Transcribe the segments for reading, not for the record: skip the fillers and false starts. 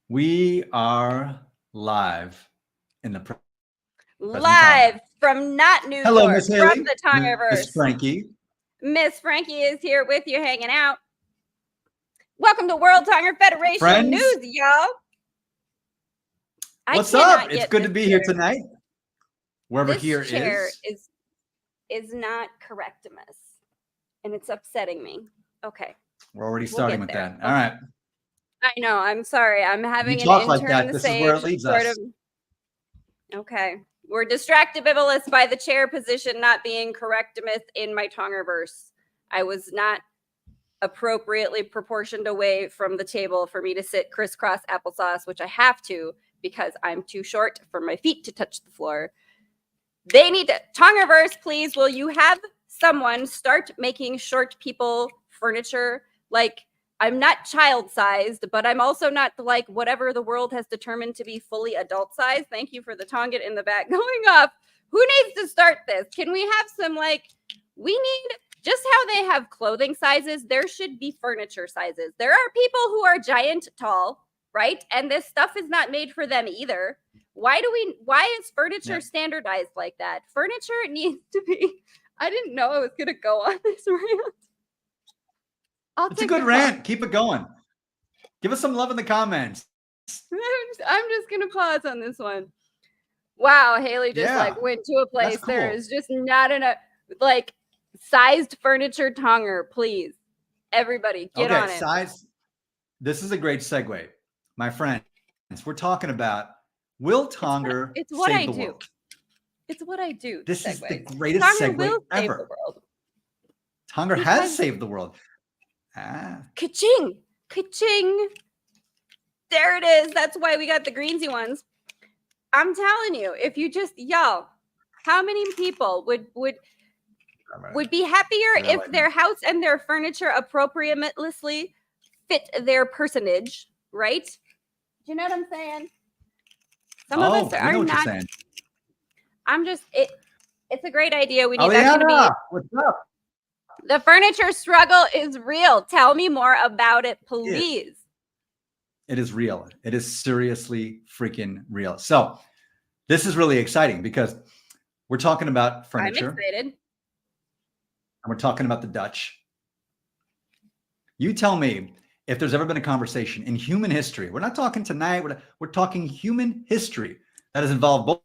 We are live in the present Live time. from not New Hello, York, Miss from Haley, the Miss Tongerverse. Frankie. Miss Frankie is here with you, hanging out. Welcome to World Tonger Federation Friends, News, y'all. what's up? It's good to be here tonight. Wherever here This chair is not correctimus, and it's upsetting me. Okay, we're already starting with that. All Okay. right. I know. I'm sorry. I'm having You an talk intern like that. the This is stage. where it leads us. Okay. We're distractibilous by the chair position not being correctimus in my Tongerverse. I was not appropriately proportioned away from the table for me to sit crisscross applesauce, which I have to because I'm too short for my feet to touch the floor. They need to Tongerverse, please. Will you have someone start making short people furniture? Like, I'm not child-sized, but I'm also not like whatever the world has determined to be fully adult-sized. Thank you for the tonget in the back going off. Who needs to start this? Can we have some, we need, just how they have clothing sizes, there should be furniture sizes. There are people who are giant tall, right? And this stuff is not made for them either. Why is furniture standardized like that? Furniture needs to be, I didn't know I was going to go on this rant. It's a good rant. Keep it going. Give us some love in the comments. I'm just going to pause on this one. Wow, Haley just went to a place. Cool. There is just not enough, sized furniture Tonger, please. Everybody, get on it. Size. This is a great segue. My friends, we're talking about will Tonger save the world? It's what I do. This is the greatest segue ever. Tonger has saved the world. Ka-ching! Ka-ching! There it is. That's why we got the greensy ones. I'm telling you, if you just, y'all, how many people would be happier if their house and their furniture appropriately fit their personage, right? Do you know what I'm saying? Some of us are not. I'm just, it's a great idea. We need that to be. What's up? The furniture struggle is real. Tell me more about it, please. It is real. It is seriously freaking real. So this is really exciting because we're talking about furniture. I'm excited. And we're talking about the Dutch. You tell me if there's ever been a conversation in human history. We're not talking tonight. We're talking human history that has involved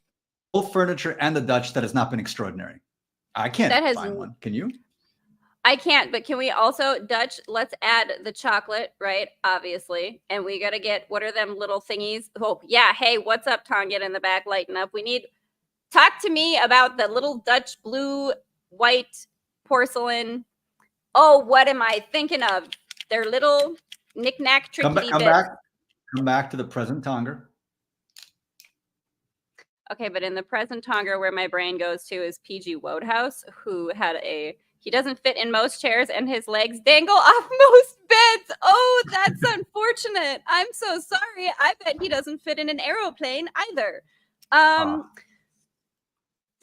both furniture and the Dutch that has not been extraordinary. I can't find one. Can you? I can't, but can we also, Dutch, let's add the chocolate, right? Obviously. And we got to get, what are them little thingies? Oh, yeah. Hey, what's up, Tonga in the back lighting up? Talk to me about the little Dutch blue, white porcelain. Oh, what am I thinking of? They're little knick-knack trickety bits. Come back to the present Tonger. Okay, but in the present Tonger, where my brain goes to is PG Wodehouse, who had he doesn't fit in most chairs and his legs dangle off most beds. Oh, that's unfortunate. I'm so sorry. I bet he doesn't fit in an airplane either.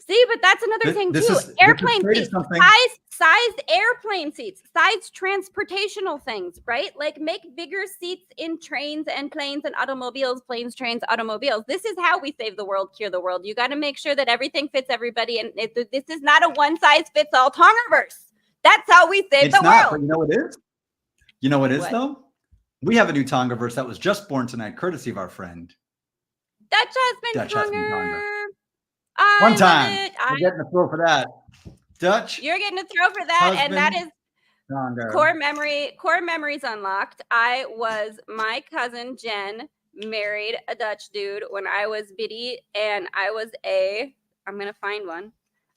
See, but that's another thing too. Airplane seats, sized airplane seats, sized transportational things, right? Like make bigger seats in trains and planes and automobiles, planes, trains, automobiles. This is how we save the world, cure the world. You got to make sure that everything fits everybody. And this is not a one-size-fits-all Tongerverse. That's how we save the world. But you know what it is? You know what it is, though? We have a new Tongerverse that was just born tonight, courtesy of our friend. Dutch Husband Tonger. One time. You're getting a throw for that. Dutch. You're getting a throw for that. And that is Tonger. Core memories unlocked. My cousin Jen married a Dutch dude when I was bitty. And I was I'm going to find one.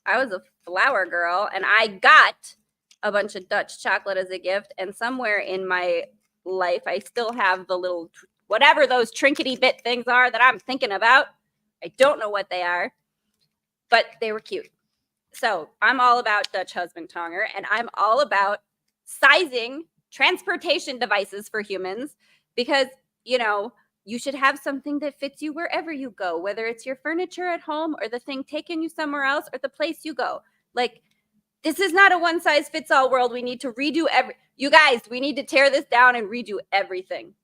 I was a flower girl. And I got a bunch of Dutch chocolate as a gift. And somewhere in my life, I still have the little, whatever those trinkety bit things are that I'm thinking about. I don't know what they are. But they were cute. So I'm all about Dutch Husband Tonger, and I'm all about sizing transportation devices for humans because, you should have something that fits you wherever you go, whether it's your furniture at home or the thing taking you somewhere else or the place you go. Like, this is not a one-size-fits-all world. We need to redo you guys, we need to tear this down and redo everything.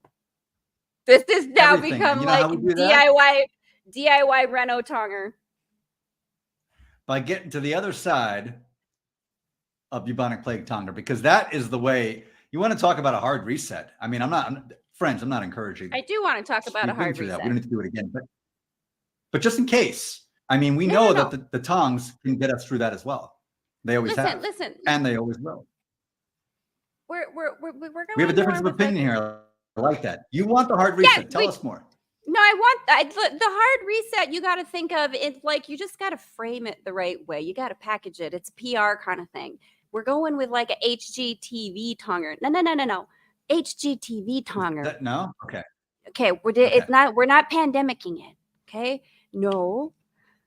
This has now Everything. become And you know how like we do that? DIY Renault Tonger. By getting to the other side of bubonic plague Tonger, because that is the way you want to talk about a hard reset. I mean, I'm not encouraging. I do want to talk about a We've been hard through reset. that. We don't need to do it again, but just in case. I mean, we No, know no, no. that the tongs can get us through that as well. They always have, Listen. and they always will. We're going. We have a difference of opinion here. I like that. You want the hard reset? Tell us more. No, I want that. The hard reset. You got to think of it like you just got to frame it the right way. You got to package it. It's a PR kind of thing. We're going with like a HGTV Tonger. No. HGTV Tonger. No. Okay. It's not. We're not pandemicking it. Okay. No.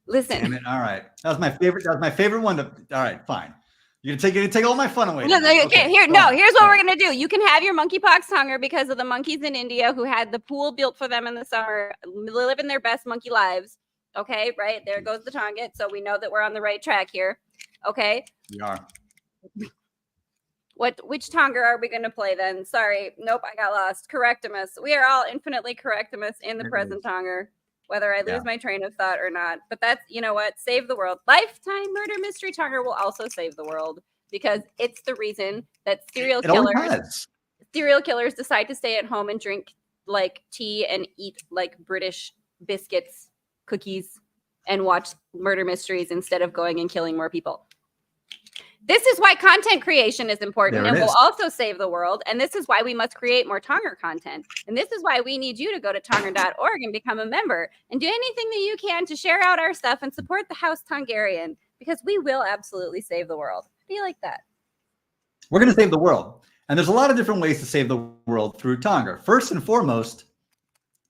Listen. Damn it. All right. That was my favorite one. All right. Fine. You're gonna take all my fun away. Okay. Here's what we're gonna do. You can have your monkeypox Tonger because of the monkeys in India who had the pool built for them in the summer, living their best monkey lives. Okay, right there goes the Tonga. So we know that we're on the right track here. Okay. We are. Which Tonger are we going to play then? Sorry. Nope, I got lost. Correctimus. We are all infinitely Correctimus in the present Tonger, whether I lose my train of thought or not. But that's, you know what? Save the world. Lifetime Murder Mystery Tonger will also save the world because it's the reason that serial killers decide to stay at home and drink like tea and eat like British biscuits, cookies, and watch murder mysteries instead of going and killing more people. This is why content creation is important and will also save the world. And this is why we must create more Tonger content. And this is why we need you to go to tonger.org and become a member and do anything that you can to share out our stuff and support the House Tongarian because we will absolutely save the world. How do you like that? We're going to save the world. And there's a lot of different ways to save the world through Tonger. First and foremost,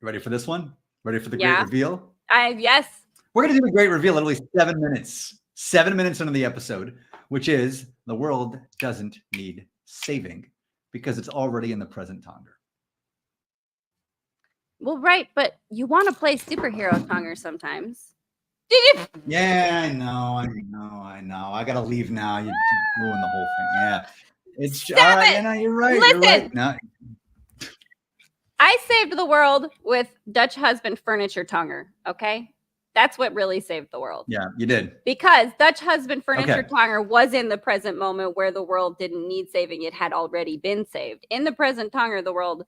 you ready for this one? Ready for the great reveal? Yes. We're going to do the great reveal at least 7 minutes. 7 minutes into the episode, which is the world doesn't need saving because it's already in the present Tonger. Well, right, but you want to play superhero Tonger sometimes. Yeah, I know. I gotta leave now. You ruined the whole thing. Yeah, it's all right. You know, you're right. Listen. You're right. No. I saved the world with Dutch husband furniture Tonger. Okay. That's what really saved the world. Yeah, you did. Because Dutch husband furniture Tonger was in the present moment where the world didn't need saving. It had already been saved. In the present Tonger, the world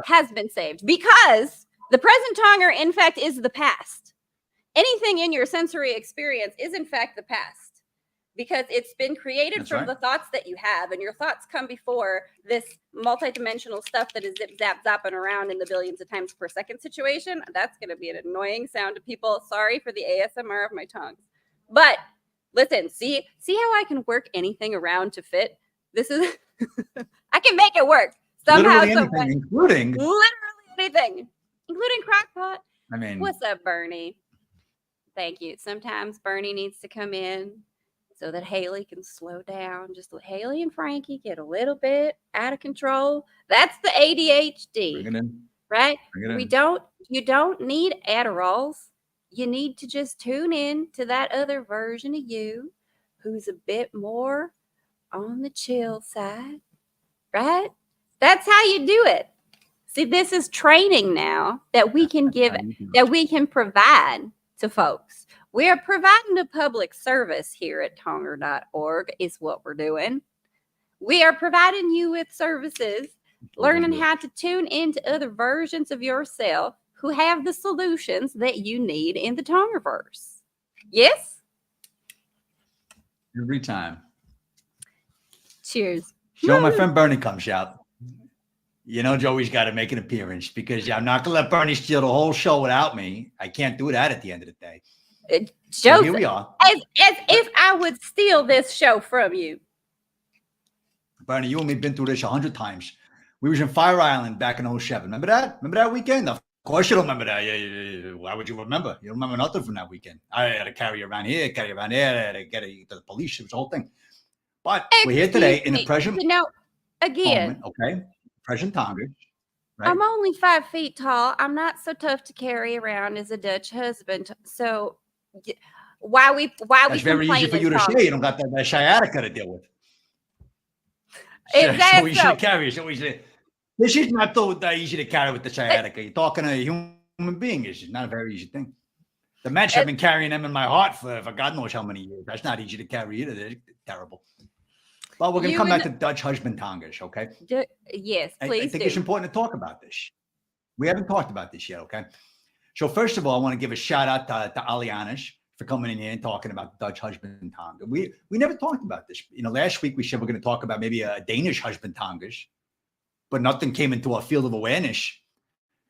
has been saved because the present Tonger, in fact, is the past. Anything in your sensory experience is, in fact, the past because it's been created from the thoughts that you have. And your thoughts come before this multidimensional stuff that is zip, zap, zapping around in the billions of times per second situation. That's going to be an annoying sound to people. Sorry for the ASMR of my tongues. But listen, see how I can work anything around to fit? This is, I can make it work. Somehow, literally anything, including Crockpot. I mean, what's up, Bernie? Thank you. Sometimes Bernie needs to come in so that Haley can slow down. Just let Haley and Frankie get a little bit out of control. That's the ADHD, right? You don't need Adderalls. You need to just tune in to that other version of you who's a bit more on the chill side, right? That's how you do it. See, this is training now that we can give, that we can provide to folks. We are providing a public service here at Tonger.org is what we're doing. We are providing you with services, learning how to tune into other versions of yourself who have the solutions that you need in the Tongerverse. Yes? Every time. Cheers. Show my friend Bernie comes out. You know, Joey's got to make an appearance because I'm not going to let Bernie steal the whole show without me. I can't do that at the end of the day. Joseph, here we are. As if I would steal this show from you. Bernie, you and me been through this 100 times. We was in Fire Island back in 07. Remember that? Remember that weekend? Of course you don't remember that. Why would you remember? You don't remember nothing from that weekend. I had to carry you around here, carry you around there, I had to get to the police. It was the whole thing. But we're here today in the present again. moment, okay? Present Tonger. Right? I'm only 5 feet tall. I'm not so tough to carry around as a Dutch husband. So why we It's very easy for you to say. You don't got that sciatica to deal with. Is that so we should carry. So we should. This is not so easy to carry with the sciatica. You're talking to a human being. It's not a very easy thing. The match, I've been carrying them in my heart for God knows how many years. That's not easy to carry either. They're terrible. Well, we're going to come back to Dutch husband Tongers, okay? Yes, please I think it's important to talk about this. We haven't talked about this yet, okay? So first of all, I want to give a shout out to Alianis for coming in here and talking about Dutch husband Tonger. We never talked about this. Last week we said we're going to talk about maybe a Danish husband Tongers, but nothing came into our field of awareness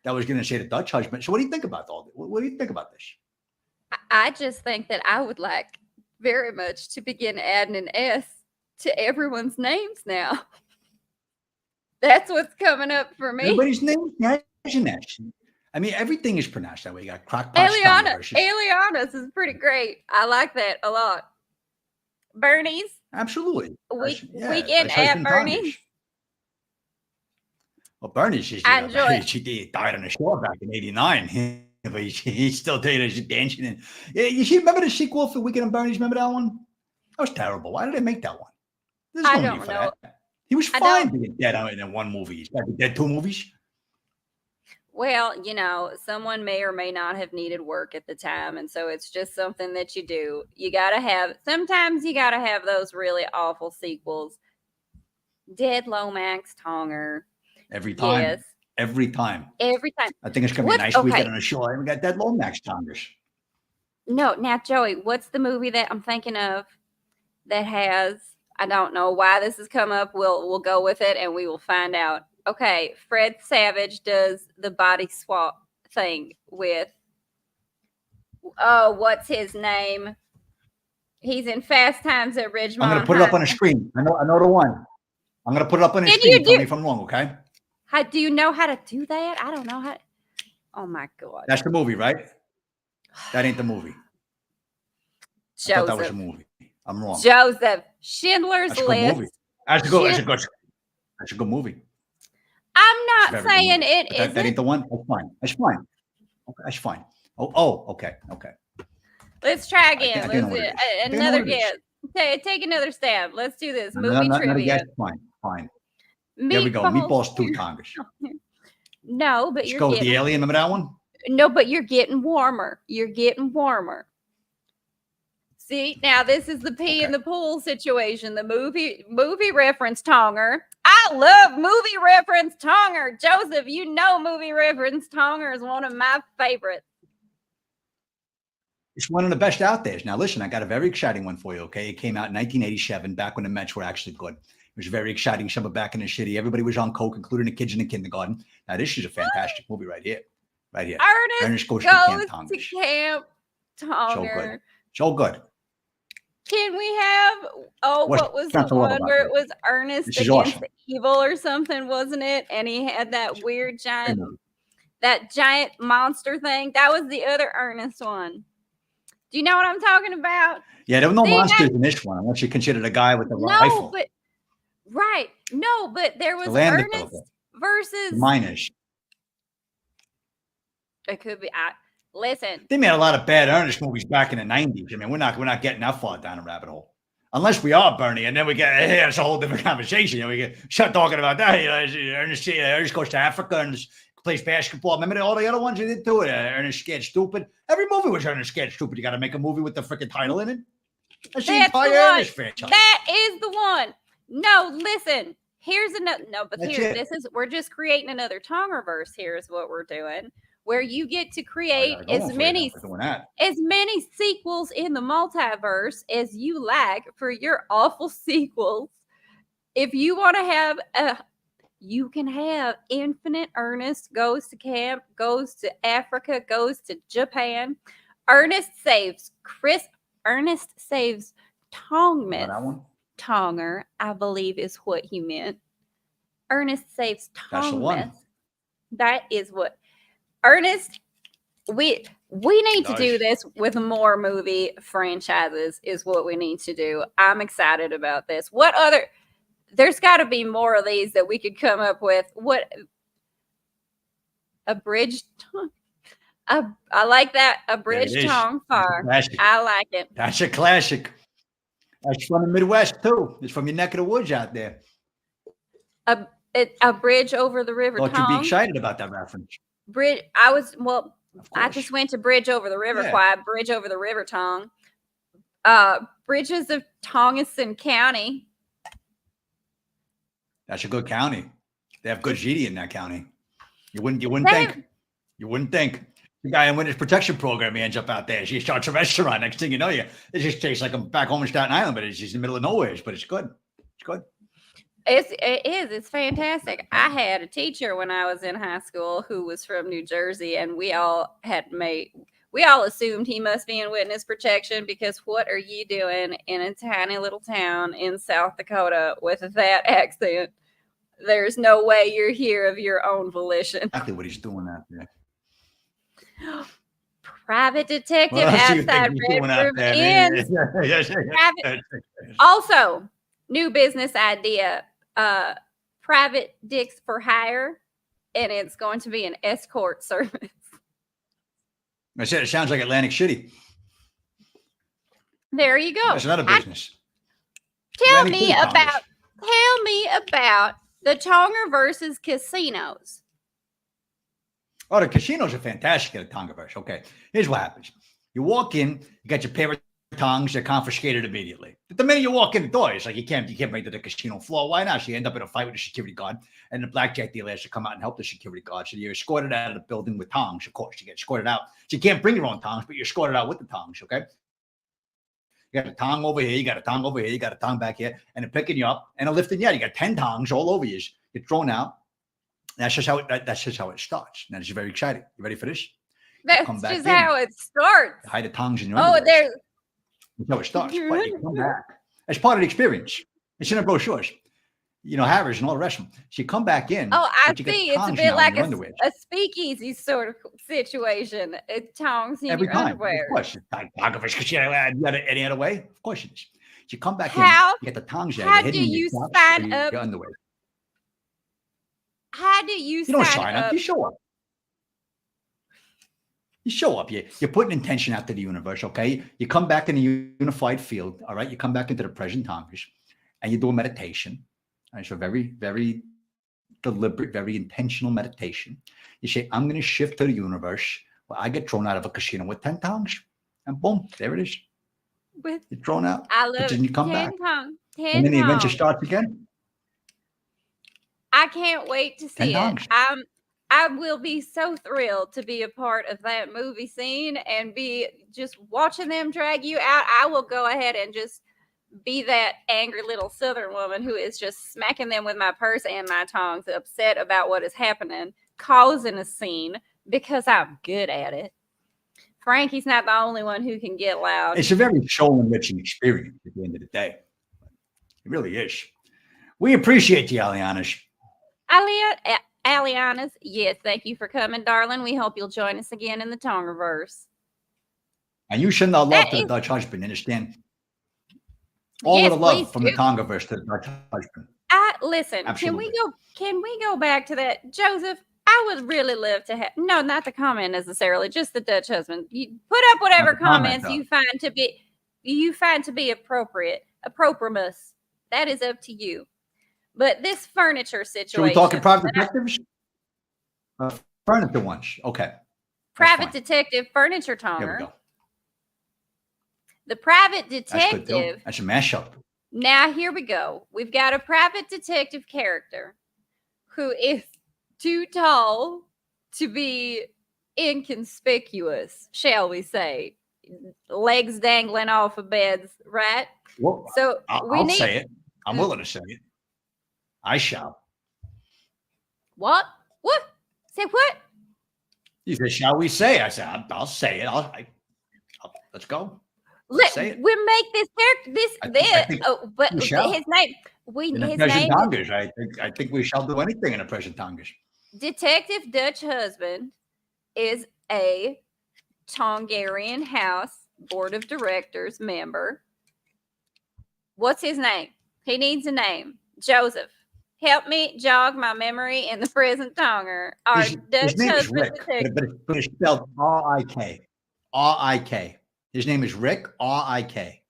that was going to say the Dutch husband. So what do you think about all this? What do you think about this? I just think that I would like very much to begin adding an S to everyone's names now. That's what's coming up for me. Everybody's name is an S. I mean, everything is pronounced that way. You got Crockpot. Alianas is pretty great. I like that a lot. Bernie's. Absolutely. Weekend at Bernie's. Well, Bernie's, she died on the shore back in '89. But he's still dancing. And you remember the sequel for Weekend at Bernie's? Remember that one? That was terrible. Why did they make that one? There's no need for that. He was fine being dead in one movie. He's got to be dead 2 movies. Well, someone may or may not have needed work at the time. And so it's just something that you do. Sometimes you got to have those really awful sequels. Dead Lomax, Tonger. Every time. Yes. Every time. I think it's going to be a nice weekend on the shore. And we got Dead Lomax Tongers. No, now, Joey, what's the movie that I'm thinking of that has, I don't know why this has come up. We'll go with it and we will find out. Okay, Fred Savage does the body swap thing with, what's his name? He's in Fast Times at Ridgemont. I'm going to put it up on the screen. I know the one. I'm going to put it up on the screen. Tell me if I'm wrong, okay? How do you know how to do that? I don't know how. Oh my God. That's the movie, right? That ain't the movie. Joseph. I thought that was a movie. I'm wrong. Joseph. Schindler's List. That's a good movie. I'm not saying it isn't. That ain't the one. That's fine. Okay, that's fine. Okay. Let's try again. Another guess. Take another stab. Let's do this. Movie trivia. Fine. There we go. Meatballs 2 Tongers. No, but you're getting... The Alien, remember that one? No, but you're getting warmer. See, now this is the pee in the pool situation. The movie reference Tonger. I love movie reference Tonger. Joseph, movie reference Tonger is one of my favorites. It's one of the best out there. Now, listen, I got a very exciting one for you, okay? It came out in 1987, back when the Mets were actually good. It was very exciting. Summer back in the city. Everybody was on coke, including the kids in the kindergarten. Now, this is a fantastic movie right here. Ernest goes to Camp Tonger. So good. Can we have, what was the one where it was Ernest against evil or something, wasn't it? And he had that weird giant monster thing. That was the other Ernest one. Do you know what I'm talking about? Yeah, there were no monsters in this one, unless you consider the guy with the rifle. But there was Ernest versus miners. It could be. Listen, they made a lot of bad Ernest movies back in the 90s. I mean, we're not getting that far down a rabbit hole, unless we are, Bernie, and then we get it's a whole different conversation. We get start talking about that. Ernest goes to Africa and plays basketball. Remember all the other ones you did too? Ernest Scared Stupid. Every movie was Ernest Scared Stupid. You got to make a movie with the freaking title in it. That's the entire Ernest franchise. That is the one. No, listen. Here's another. No, but we're just creating another Tongerverse. Here's what we're doing, where you get to create as many sequels in the multiverse as you like for your awful sequels. If you want to have you can have Infinite Ernest goes to camp, goes to Africa, goes to Japan. Ernest saves Tongmas. Tonger, I believe is what he meant. Ernest saves Tongmas. That is what Ernest. We need to do this with more movie franchises. Is what we need to do. I'm excited about this. What other? There's got to be more of these that we could come up with. What abridged? I like that abridged tongue far. I like it. That's a classic. That's from the Midwest too. It's from your neck of the woods out there. A bridge over the river Thought you'd be Tong. excited about that reference. Bridge. I just went to Bridge over the River Kwai, Bridge over the River Tong. Bridges of Tongason County. That's a good county. They have good GD in that county. You wouldn't think. You wouldn't think. The guy in Witness Protection Program, he ends up out there. She starts a restaurant. Next thing you know, it just tastes like I'm back home in Staten Island, but it's just in the middle of nowhere. But it's good. It's good. It is. It's fantastic. I had a teacher when I was in high school who was from New Jersey, and we all assumed he must be in witness protection because what are you doing in a tiny little town in South Dakota with that accent? There's no way you're here of your own volition. Exactly what he's doing out there. Private detective outside Red Room Inn. Also, new business idea. Private dicks for hire, and it's going to be an escort service. I said it sounds like Atlantic City. There you go. That's another business. Tell me about the Tonger versus casinos. Oh, the casinos are fantastic at a Tongaverse. Okay, here's what happens. You walk in, you got your pair of tongs, they're confiscated immediately. The minute you walk in the door, it's like you can't make it to the casino floor. Why not? So you end up in a fight with the security guard, and the blackjack dealer has to come out and help the security guard. So you're escorted out of the building with tongs, of course. You get escorted out. So you can't bring your own tongs, but you're escorted out with the tongs, okay? You got a tong over here, you got a tong over here, you got a tong back here, and they're picking you up and they're lifting you out. You got 10 tongs all over you. You're thrown out. That's just how it starts. Now, this is very exciting. You ready for this? That's just how it starts. Hide the tongs in your underwear. There's That's how it starts. But you come back. It's part of the experience. It's in the brochures. Harris and all the rest of them. So you come back in. Oh, I see. It's a bit like a speakeasy sort of situation. It's tongs in your underwear. Of course. You got it any other way? Of course it is. So you come back in. You get the tongs there. How do you sign up? Your underwear. How do you don't sign up? You show up. You show up. You're putting intention out to the universe, okay? You come back in the unified field, all right? You come back into the present Tongers, and you do a meditation. All right, so very, very deliberate, very intentional meditation. You say, I'm going to shift to the universe where I get thrown out of a casino with 10 tongs, and boom, there it is. You're thrown out. I love it. Then you come back. 10 and then the adventure starts again. I can't wait to see it. I will be so thrilled to be a part of that movie scene and be just watching them drag you out. I will go ahead and just be that angry little Southern woman who is just smacking them with my purse and my tongs, upset about what is happening, causing a scene because I'm good at it. Frankie's not the only one who can get loud. It's a very soul-enriching experience at the end of the day. It really is. We appreciate you, Alianas. Alianas, yes, thank you for coming, darling. We hope you'll join us again in the Tongerverse. And you send our love to the Dutch husband, understand? All of the love from the Tongerverse to the Dutch husband. Listen, Absolutely. can we go back to that? Joseph, I would really love to have, no, not the comment necessarily, just the Dutch husband. You put up whatever comments you find to be appropriate. Appropriate. That is up to you. But this furniture situation. So we're talking private detectives? Furniture ones. Okay. Private detective furniture Tonger. There we go. The private detective. That's a mashup. Now here we go. We've got a private detective character who is too tall to be inconspicuous, shall we say. Legs dangling off of beds, right? Well, so I'll say it. I'm willing to say it. I shall. What? What? Say what? You said, shall we say? I said, I'll say it. Let's go. Say it. We make this character but his name. Tongers. I think we shall do anything in a present Tongers. Detective Dutch husband is a Tongarian House Board of Directors member. What's his name? He needs a name. Joseph. Help me jog my memory in the present Tonger. Our Dutch husband detective. But it's spelled R-I-K. R-I-K. His name is Rick, R-I-K.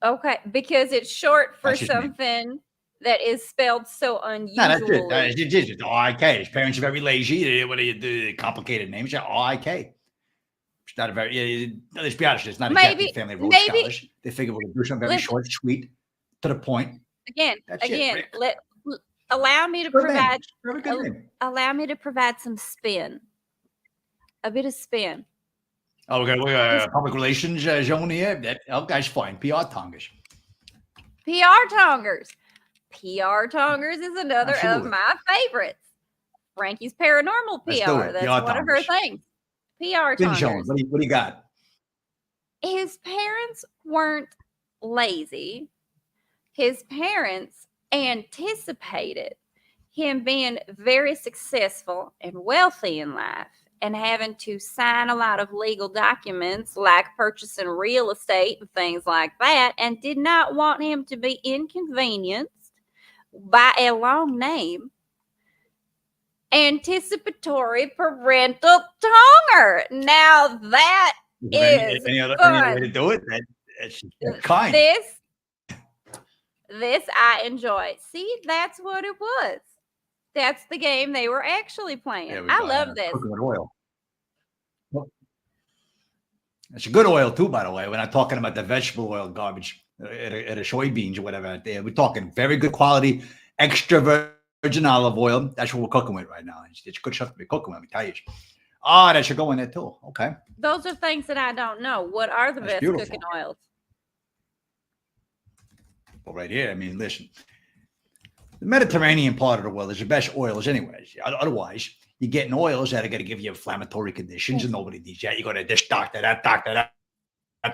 Okay, because it's short for something that is spelled so No, that's it. unusually. It's just R-I-K. His parents are very lazy. What do you do? Complicated names. Yeah, R-I-K. It's not a very, let's be honest, it's not exactly family road scholars. They figure we'll do something very short, sweet, to the point. Again, That's it, allow me to good provide name. Very good name. allow me to provide some spin. A bit of spin. Oh, we got public relations zone here. That's fine. PR Tongers. PR Tongers. PR Tongers is another of my favorites. Frankie's Paranormal PR. That's one of her things. PR Tongers. What do you got? His parents weren't lazy. His parents anticipated him being very successful and wealthy in life and having to sign a lot of legal documents like purchasing real estate and things like that, and did not want him to be inconvenienced by a long name. Anticipatory parental Tonger. Now that is any other way to do it? That's kind. This I enjoy. See, that's what it was. That's the game they were actually playing. I love this. Cooking with oil. It's a good oil too, by the way. We're not talking about the vegetable oil garbage at a soybeans or whatever out there. We're talking very good quality, extra virgin olive oil. That's what we're cooking with right now. It's good stuff to be cooking with, let me tell you. That should go in there too. Okay. Those are things that I don't know. What are the best cooking oils? Well, right here, I mean, listen. The Mediterranean part of the world is the best oils anyways. Otherwise, you're getting oils that are going to give you inflammatory conditions, and nobody needs that. You go to this doctor, that doctor, that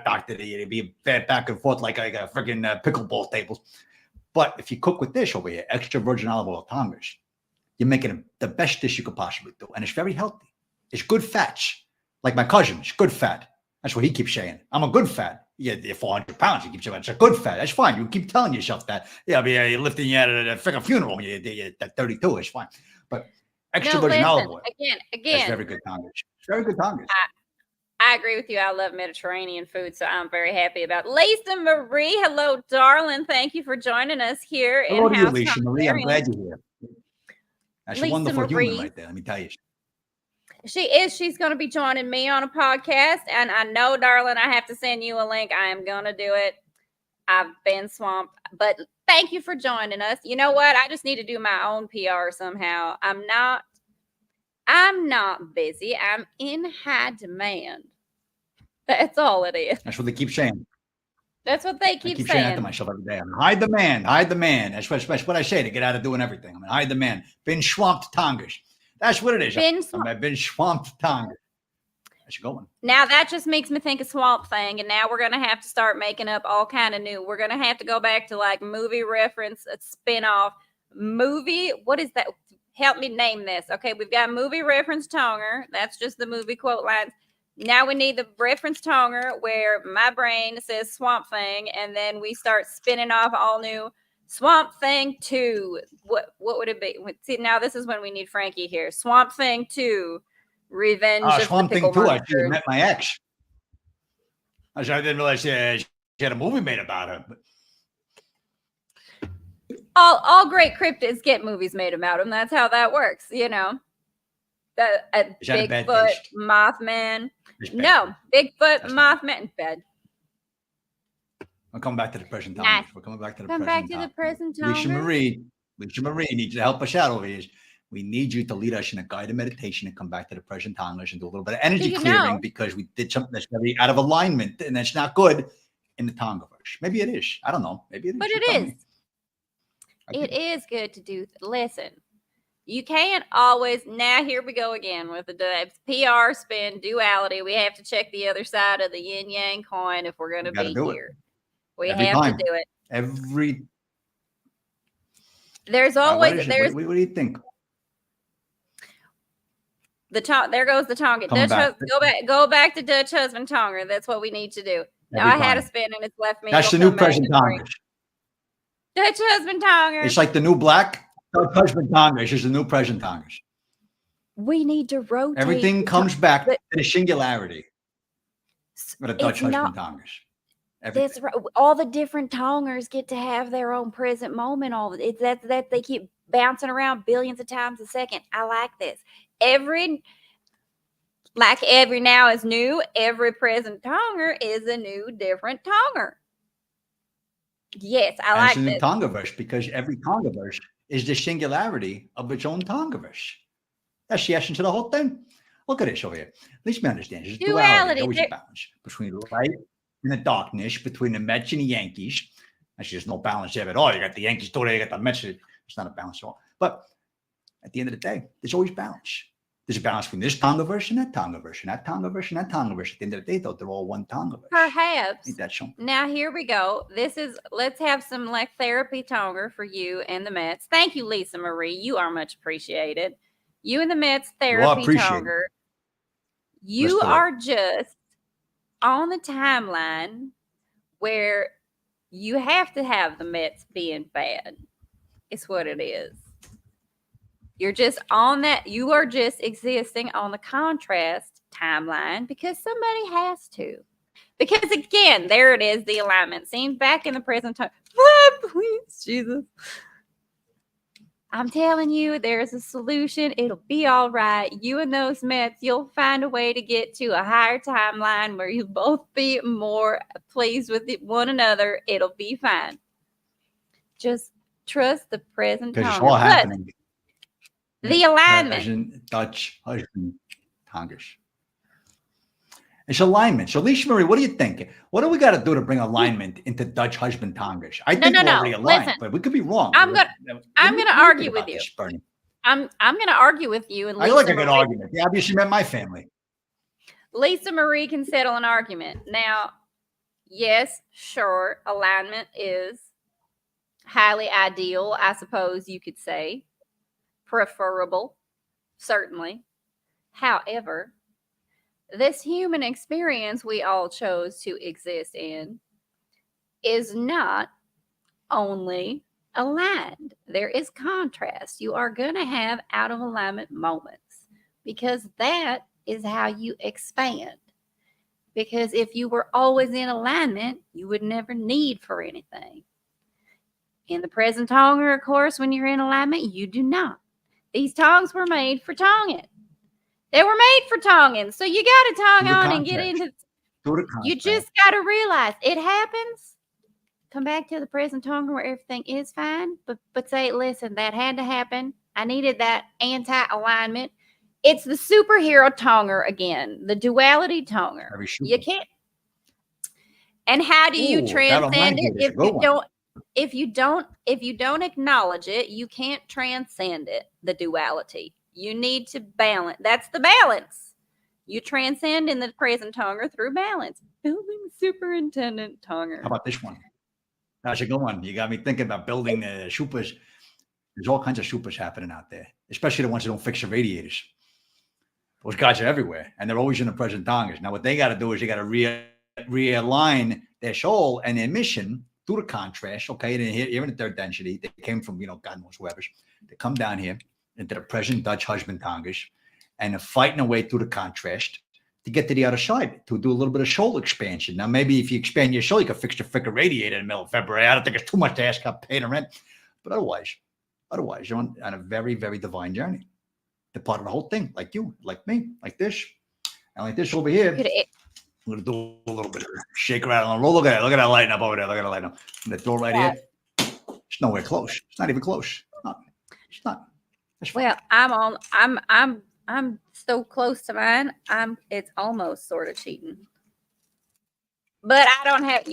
doctor. You'd be back and forth like a freaking pickleball tables. But if you cook with this over here, extra virgin olive oil Tongers, you're making the best dish you could possibly do. And it's very healthy. It's good fats. Like my cousin, it's good fat. That's what he keeps saying. I'm a good fat. You're 400 pounds. He keeps saying, it's a good fat. That's fine. You keep telling yourself that. Yeah, you're lifting you out of the freaking funeral when you're 32. It's fine. But extra virgin olive oil. Again. That's very good Tongers. It's very good Tongers. I agree with you. I love Mediterranean food, so I'm very happy about it. Lisa Marie, hello, darling. Thank you for joining us here. Hello to you, Lisa Marie. I'm glad you're here. That's a wonderful human right there. Let me tell you. She is. She's going to be joining me on a podcast. And I know, darling, I have to send you a link. I am going to do it. I've been swamped. But thank you for joining us. You know what? I just need to do my own PR somehow. I'm not busy. I'm in high demand. That's all it is. That's what they keep saying. That's what they keep saying. I keep saying that to myself every day. High demand. That's what I say to get out of doing everything. High demand. Been swamped Tongers. That's what it is. I've been swamped Tonger. That's a good one. Now that just makes me think of Swamp Thing, and now we're gonna have to start making up all kind of new. We're gonna have to go back to like movie reference, a spin-off movie. What is that? Help me name this. Okay, we've got movie reference Tonger. That's just the movie quote lines. Now we need the reference Tonger where my brain says Swamp Thing, and then we start spinning off all new Swamp Thing 2. What would it be? See, now this is when we need Frankie here. Swamp Thing 2. Revenge of Swamp the Thing 2. Monster. I should have met my ex. I didn't realize she had a movie made about her. But... All great cryptids get movies made about them. That's how that works, you know. Bigfoot, Mothman. No, Bigfoot, Mothman. Bad. We'll come back to the present time. Nice. We're coming back to the present time. Lisa Marie needs to help us out over here. We need you to lead us in a guided meditation and come back to the present time and do a little bit of energy clearing because we did something that's very out of alignment and that's not good in the Tongaverse. Maybe it is. I don't know. Maybe it is. But it is. It is good to do. Listen, you can't always. Now here we go again with the PR spin duality. We have to check the other side of the yin yang coin if we're going to be here. We have to do it. There's always what do you think? There goes the Tonger. Go back to Dutch husband Tonger. That's what we need to do. Now I had a spin and it's left me. That's the new present Tonger. Dutch husband Tonger. It's like the new black Dutch husband Tonger. It's just the new present Tongers. We need to rotate. Everything comes back to the singularity. With a Dutch husband Tongers. Everything. That's right. All the different Tongers get to have their own present moment. It's that they keep bouncing around billions of times a second. I like this. Every now is new. Every present Tonger is a new, different Tonger. Yes, I like this. this. Tongaverse, because every Tongaverse is the singularity of its own Tongaverse. That's the essence of the whole thing. Look at this over here. At least me understand. There's duality. There's always a balance between the light and the darkness, between the Mets and the Yankees. Actually, there's no balance there at all. You got the Yankees today, you got the Mets. It's not a balance at all. But at the end of the day, there's always balance. There's a balance between this Tongaverse and that Tongaverse and that Tongaverse and that Tongaverse. At the end of the day, though, they're all one Tongaverse. Perhaps. Ain't that so? Now here we go. Let's have some like therapy Tonger for you and the Mets. Thank you, Lisa Marie. You are much appreciated. You and the Mets therapy Tonger. You are just on the timeline where you have to have the Mets being bad. It's what it is. You're just on that. You are just existing on the contrast timeline because somebody has to. Because again, there it is, the alignment scene back in the present time. Please, Jesus. I'm telling you, there's a solution. It'll be all right. You and those Mets, you'll find a way to get to a higher timeline where you'll both be more pleased with one another. It'll be fine. Just trust the present time. Because it's all happening. The alignment. Dutch husband Tongers. It's alignment. So, Lisa Marie, what do you think? What do we got to do to bring alignment into Dutch husband Tongers? I think we're already aligned, listen, but we could be wrong. I'm gonna argue with you. This, I'm gonna argue with you. And I like a good argument. You obviously met my family. Lisa Marie can settle an argument. Now, yes, sure, alignment is highly ideal, I suppose you could say. Preferable, certainly. However, this human experience we all chose to exist in is not only aligned. There is contrast. You are going to have out of alignment moments because that is how you expand. Because if you were always in alignment, you would never need for anything. In the present Tonger, of course, when you're in alignment, you do not. These tongs were made for tonging. They were made for tonging. So you got to tong on and get into. You just got to realize it happens. Come back to the present Tonger where everything is fine. But say, listen, that had to happen. I needed that anti-alignment. It's the superhero Tonger again. The duality Tonger. You can't. And how do you transcend it if you don't acknowledge it, you can't transcend it, the duality. You need to balance. That's the balance. You transcend in the present Tonger through balance. Building superintendent Tonger. How about this one? That's a good one. You got me thinking about building supers. There's all kinds of supers happening out there, especially the ones that don't fix the radiators. Those guys are everywhere, and they're always in the present Tongers. Now, what they got to do is they got to realign their soul and their mission through the contrast. Okay, and here in the third density, they came from, God knows wherever. They come down here into the present Dutch husband Tongers, and they're fighting their way through the contrast to get to the other side, to do a little bit of soul expansion. Now, maybe if you expand your soul, you can fix the freaking radiator in the middle of February. I don't think it's too much to ask up paying the rent. But otherwise, you're on a very, very divine journey. They're part of the whole thing, like you, like me, like this, and like this over here. I'm going to do a little bit of shake around and roll. Look at that lighting up over there. Look at that lighting up. And the door right here, it's nowhere close. It's not even close. It's not. Well, I'm so close to mine. It's almost sort of cheating. But I don't have,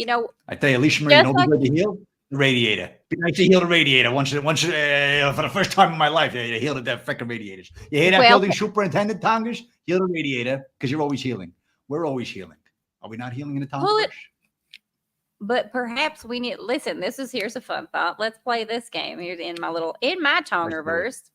I tell you, Alicia Marie, be good to heal the radiator. Be nice to heal the radiator once for the first time in my life. You heal the freaking radiators. You hear that, building superintendent Tongers? Heal the radiator because you're always healing. We're always healing. Are we not healing in the Tonger? But perhaps we need. Listen, here's a fun thought. Let's play this game. Here's in my Tonger verse.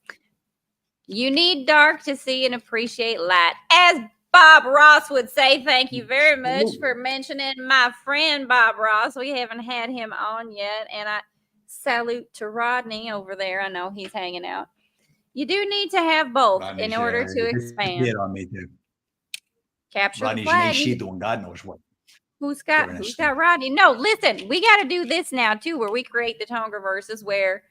You need dark to see and appreciate light. As Bob Ross would say, thank you very much for mentioning my friend Bob Ross. We haven't had him on yet. And I salute to Rodney over there. I know he's hanging out. You do need to have both in order to expand. On me too. Capture Rodney's the flag. She doing God knows what. Who's got Rodney? No, listen, we got to do this now too, where we create the Tonger verses. Where,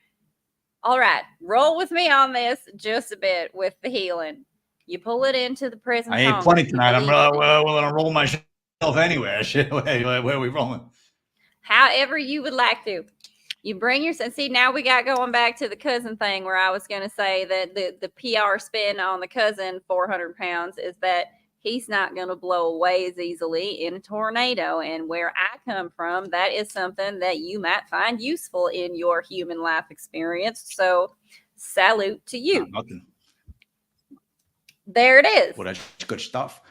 all right, roll with me on this just a bit with the healing. You pull it into the present. I ate plenty tonight. I'm gonna roll myself anyway. Where are we rolling? However you would like to. You bring your, see, now we got going back to the cousin thing where I was going to say that the PR spin on the cousin 400 pounds is that he's not going to blow away as easily in a tornado. And where I come from, that is something that you might find useful in your human life experience. So salute to you. Nothing. There it is. Well, that's good stuff.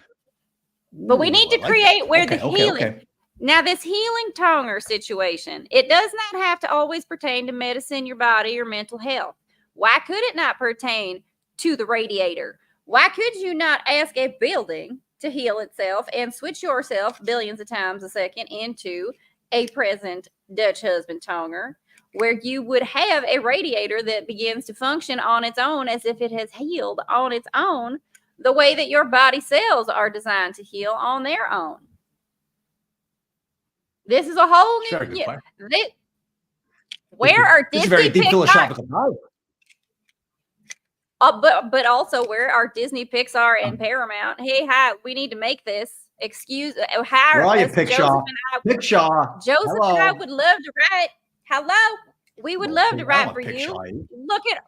But we need to create where the healing. Now, this healing Tonger situation, it does not have to always pertain to medicine, your body, or mental health. Why could it not pertain to the radiator? Why could you not ask a building to heal itself and switch yourself billions of times a second into a present Dutch husband Tonger, where you would have a radiator that begins to function on its own as if it has healed on its own, the way that your body cells are designed to heal on their own? This is a whole new. Where are Disney very deep philosophical knowledge. But also where are Disney, Pixar, and Paramount? Hey, hi, we need to make this. Excuse, where are you, Pixar? Joseph and I would love to write. Hello, we would love to write for you. Look at.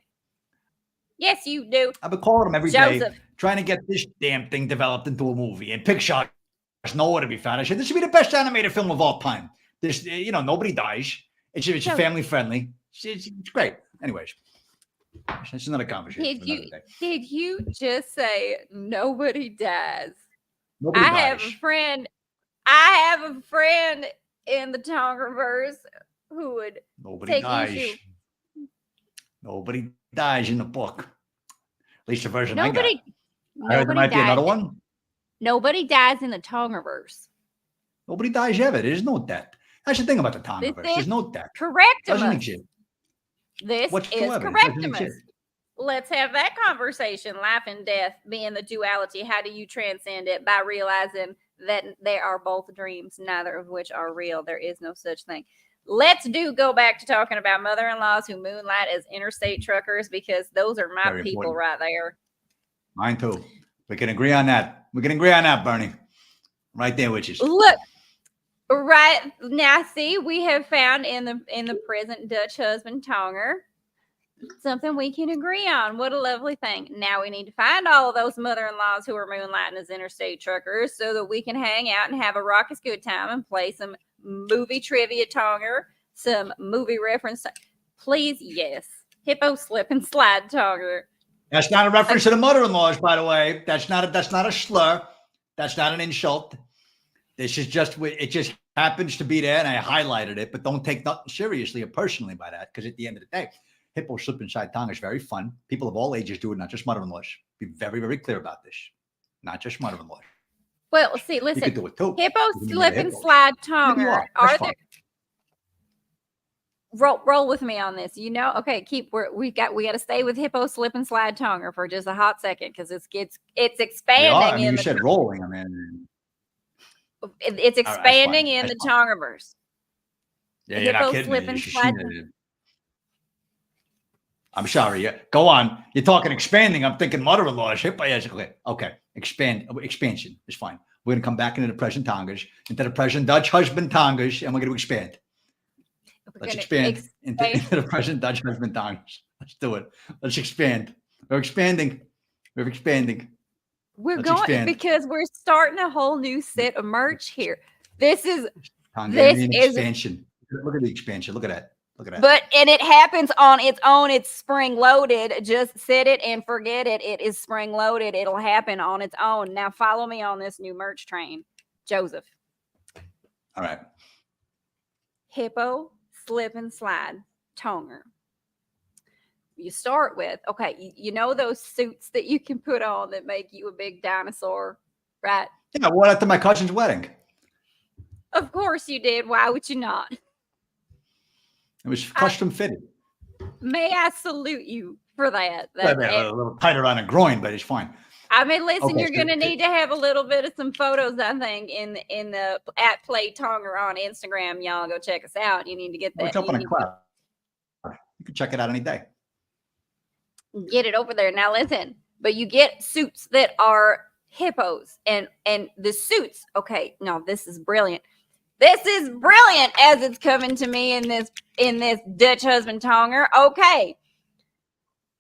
Yes, you do. I've been calling them every day, trying to get this damn thing developed into a movie, and Pixar. There's nowhere to be found. I said, this should be the best animated film of all time. This, nobody dies. It's family friendly. It's great. Anyways, it's another conversation. Did you just say nobody dies? Nobody dies. I have a friend in the Tongerverse who would take issue. Nobody dies in the book. At least the version I got. I heard there might be another one. Nobody dies in the Tongerverse. Nobody dies ever. There's no death. That's the thing about the Tongerverse. There's no death. Correctimus. This is Correctimus. Let's have that conversation. Life and death being the duality. How do you transcend it? By realizing that they are both dreams, neither of which are real. There is no such thing. Let's go back to talking about mother-in-laws who moonlight as interstate truckers, because those are my Very people important. Right there. Mine too. We can agree on that. We can agree on that, Bernie. Right there, which is look right now. See, we have found in the present Dutch husband Tonger something we can agree on. What a lovely thing. Now we need to find all of those mother-in-laws who are moonlighting as interstate truckers, so that we can hang out and have a raucous good time and play some movie trivia Tonger, some movie reference. Please, yes, hippo slip and slide Tonger. That's not a reference to the mother-in-laws, by the way. That's not a slur. That's not an insult. This is just, it just happens to be there, and I highlighted it, but don't take nothing seriously or personally by that, because at the end of the day, hippo slip inside tongue is very fun. People of all ages do it, not just mother-in-laws. Be very, very clear about this. Not just mother-in-laws. Well, see, listen, you can do it too. Hippo slip and slide Tonger. Are there? Roll with me on this. Okay, we got to stay with hippo slip and slide Tonger for just a hot second, because it's expanding. You said rolling. I mean, it's expanding in the Tongerverse. Yeah, you're not kidding me. I'm sorry. Yeah, go on. You're talking expanding. I'm thinking mother-in-law. Okay. Expansion is fine. We're gonna come back into the present Tongers, into the present Dutch husband Tongers, and we're gonna expand. Let's expand into the present Dutch husband Tongers. Let's do it. Let's expand. We're expanding. Let's going because we're starting a whole new set of merch here. This is expansion. Look at the expansion. Look at that. And it happens on its own. It's spring loaded. Just set it and forget it. It is spring loaded. It'll happen on its own. Now follow me on this new merch train, Joseph. All right. Hippo slip and slide Tonger. You start with, you know those suits that you can put on that make you a big dinosaur, right? Yeah, I wore that to my cousin's wedding. Of course you did. Why would you not? It was custom fitted. May I salute you for that? A little tighter on the groin, but it's fine. I mean, listen, Okay, you're so- gonna need to have a little bit of some photos, I think, in the at Play Tonger on Instagram. Y'all go check us out. You need to get Well, that. it's up You on a need cloud. You can check it out any day. to get it over there. Now listen, but you get suits that are hippos, and the suits. Okay, no, this is brilliant. This is brilliant as it's coming to me in this Dutch husband Tonger. Okay.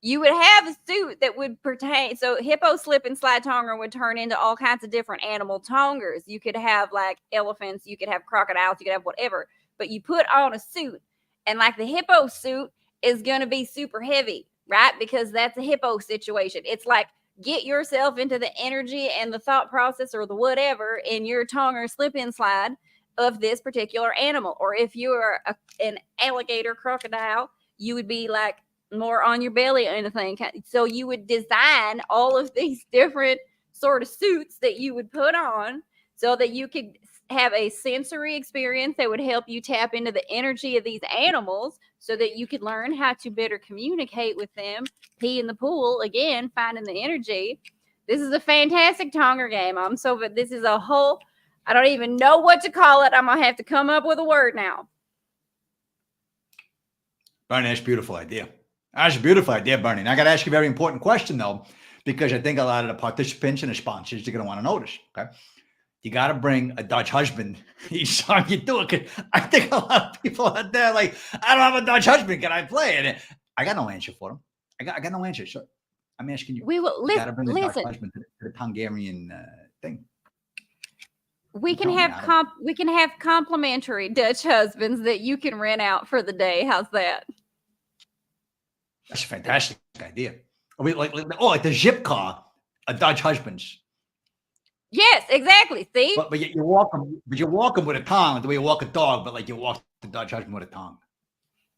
You would have a suit that would pertain. So hippo slip and slide tonger would turn into all kinds of different animal tongers. You could have like elephants, you could have crocodiles, you could have whatever. But you put on a suit, and like the hippo suit is going to be super heavy, right? Because that's a hippo situation. It's like get yourself into the energy and the thought process or the whatever in your tonger slip and slide of this particular animal. Or if you're an alligator crocodile, you would be like more on your belly or anything. So you would design all of these different sort of suits that you would put on so that you could have a sensory experience that would help you tap into the energy of these animals so that you could learn how to better communicate with them, pee in the pool, again, finding the energy. This is a fantastic Tonger game. This is a whole, I don't even know what to call it. I'm going to have to come up with a word now. Bernie, that's a beautiful idea. That's a beautiful idea, Bernie. And I got to ask you a very important question, though, because I think a lot of the participants and the sponsors are going to want to know this. Okay. You got to bring a Dutch husband each time you do it. Cause I think a lot of people out there like, I don't have a Dutch husband. Can I play it? I got no answer for them. I got no answer. So I'm asking you. We will you got to bring a Dutch listen. husband to the Tongarian thing. We can have complimentary Dutch husbands that you can rent out for the day. How's that? That's a fantastic idea. Are we like the zip car, a Dutch husband's. Yes, exactly. See, but you walk them with a tongue the way you walk a dog, but like you walk the Dutch husband with a tongue.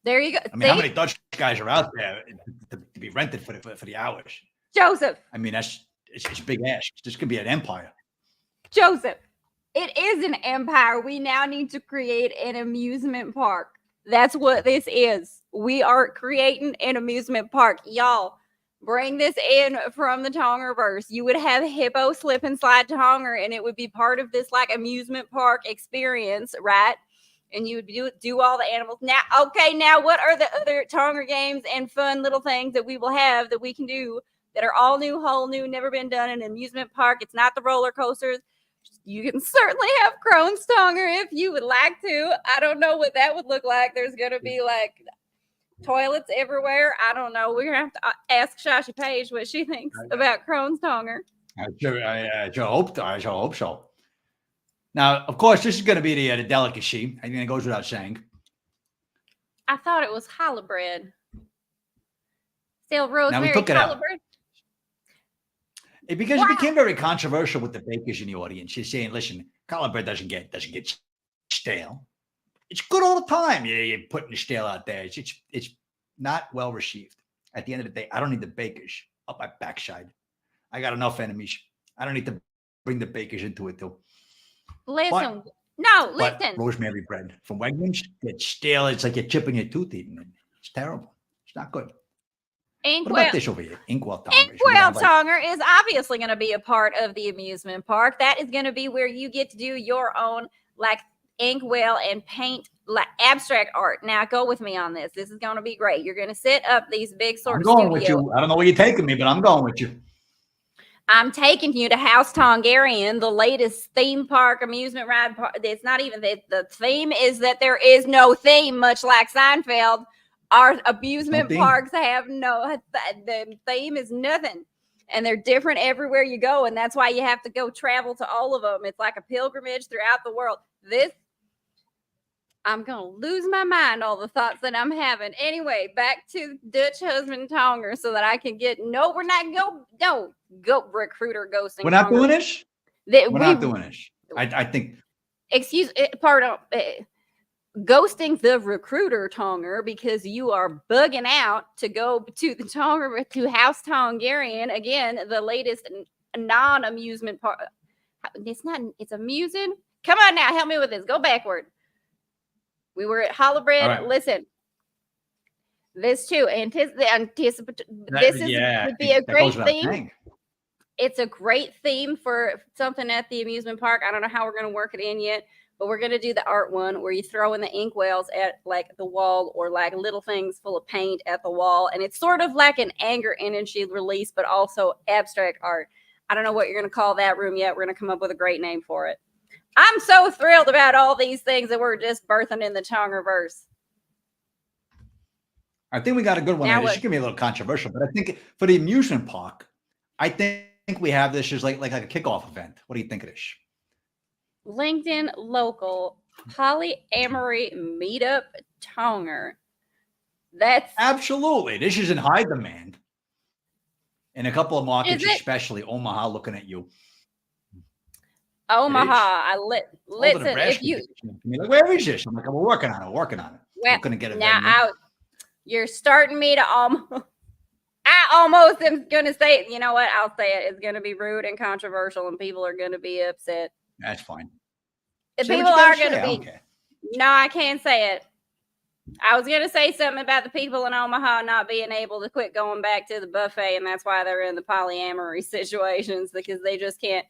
There you go. I mean, how many Dutch guys are out there to be rented for the hours? Joseph. I mean, it's a big ask. This could be an empire. Joseph, it is an empire. We now need to create an amusement park. That's what this is. We are creating an amusement park. Y'all, bring this in from the Tongerverse. You would have hippo slip and slide Tonger, and it would be part of this like amusement park experience, right? And you would do all the animals. Now, what are the other Tonger games and fun little things that we will have that we can do that are all new, whole new, never been done in an amusement park? It's not the roller coasters. You can certainly have Crohn's Tonger if you would like to. I don't know what that would look like. There's going to be like toilets everywhere. I don't know. We're going to have to ask Shashi Page what she thinks about Crohn's Tonger. I sure hope so. Now, of course, this is going to be the delicacy. I think it goes without saying. I thought it was challah bread. Still rosemary challah bread. Because it became very controversial with the bakers in the audience. She's saying, "Listen, challah bread doesn't get stale. It's good all the time. You're putting the stale out there. It's not well received. At the end of the day, I don't need the bakers up my backside. I got enough enemies. I don't need to bring the bakers into it too." Listen, But rosemary bread from Wegmans, it's stale. It's like you're chipping your tooth eating it. It's terrible. It's not good. What about this over here? Inkwell Tonger. Inkwell Tonger is obviously going to be a part of the amusement park. That is going to be where you get to do your own like inkwell and paint like abstract art. Now go with me on this. This is going to be great. You're going to set up these big sort of studios. With you. I don't know where you're taking me, but I'm going with you. I'm taking you to House Tongarian, the latest theme park amusement ride park. It's not even the theme is that there is no theme, much like Seinfeld. Our amusement parks have the theme is nothing. And they're different everywhere you go. And that's why you have to go travel to all of them. It's like a pilgrimage throughout the world. I'm going to lose my mind, all the thoughts that I'm having. Anyway, back to Dutch husband Tonger so that I can get, go recruiter ghosting. We're not doing this? We're not doing this. I think. Ghosting the recruiter Tonger because you are bugging out to go to the Tonger, to House Tongarian. Again, the latest non-amusement park. It's amusing. Come on now, help me with this. Go backward. We were at Challah Bread. Right. Listen, this too. Would be a great thing. It's a great theme for something at the amusement park. I don't know how we're going to work it in yet, but we're going to do the art one where you throw in the inkwells at like the wall or like little things full of paint at the wall. And it's sort of like an anger energy release, but also abstract art. I don't know what you're going to call that room yet. We're going to come up with a great name for it. I'm so thrilled about all these things that we're just birthing in the Tongerverse. I think we got a good one. This is going to be a little controversial, but I think for the amusement park, I think we have this as like a kickoff event. What do you think of this? LinkedIn local polyamory meetup Tonger. That's absolutely. This is in high demand in a couple of markets, especially Omaha. Looking at you, Omaha. Listen. If you like, where is this? I'm like, we're working on it. Well, we're going to get it now. You're starting me to almost. I almost am going to say, you know what? I'll say it. It's going to be rude and controversial, and people are going to be upset. That's fine. People are going to be. No, I can't say it. I was going to say something about the people in Omaha not being able to quit going back to the buffet, and that's why they're in the polyamory situations, because they just can't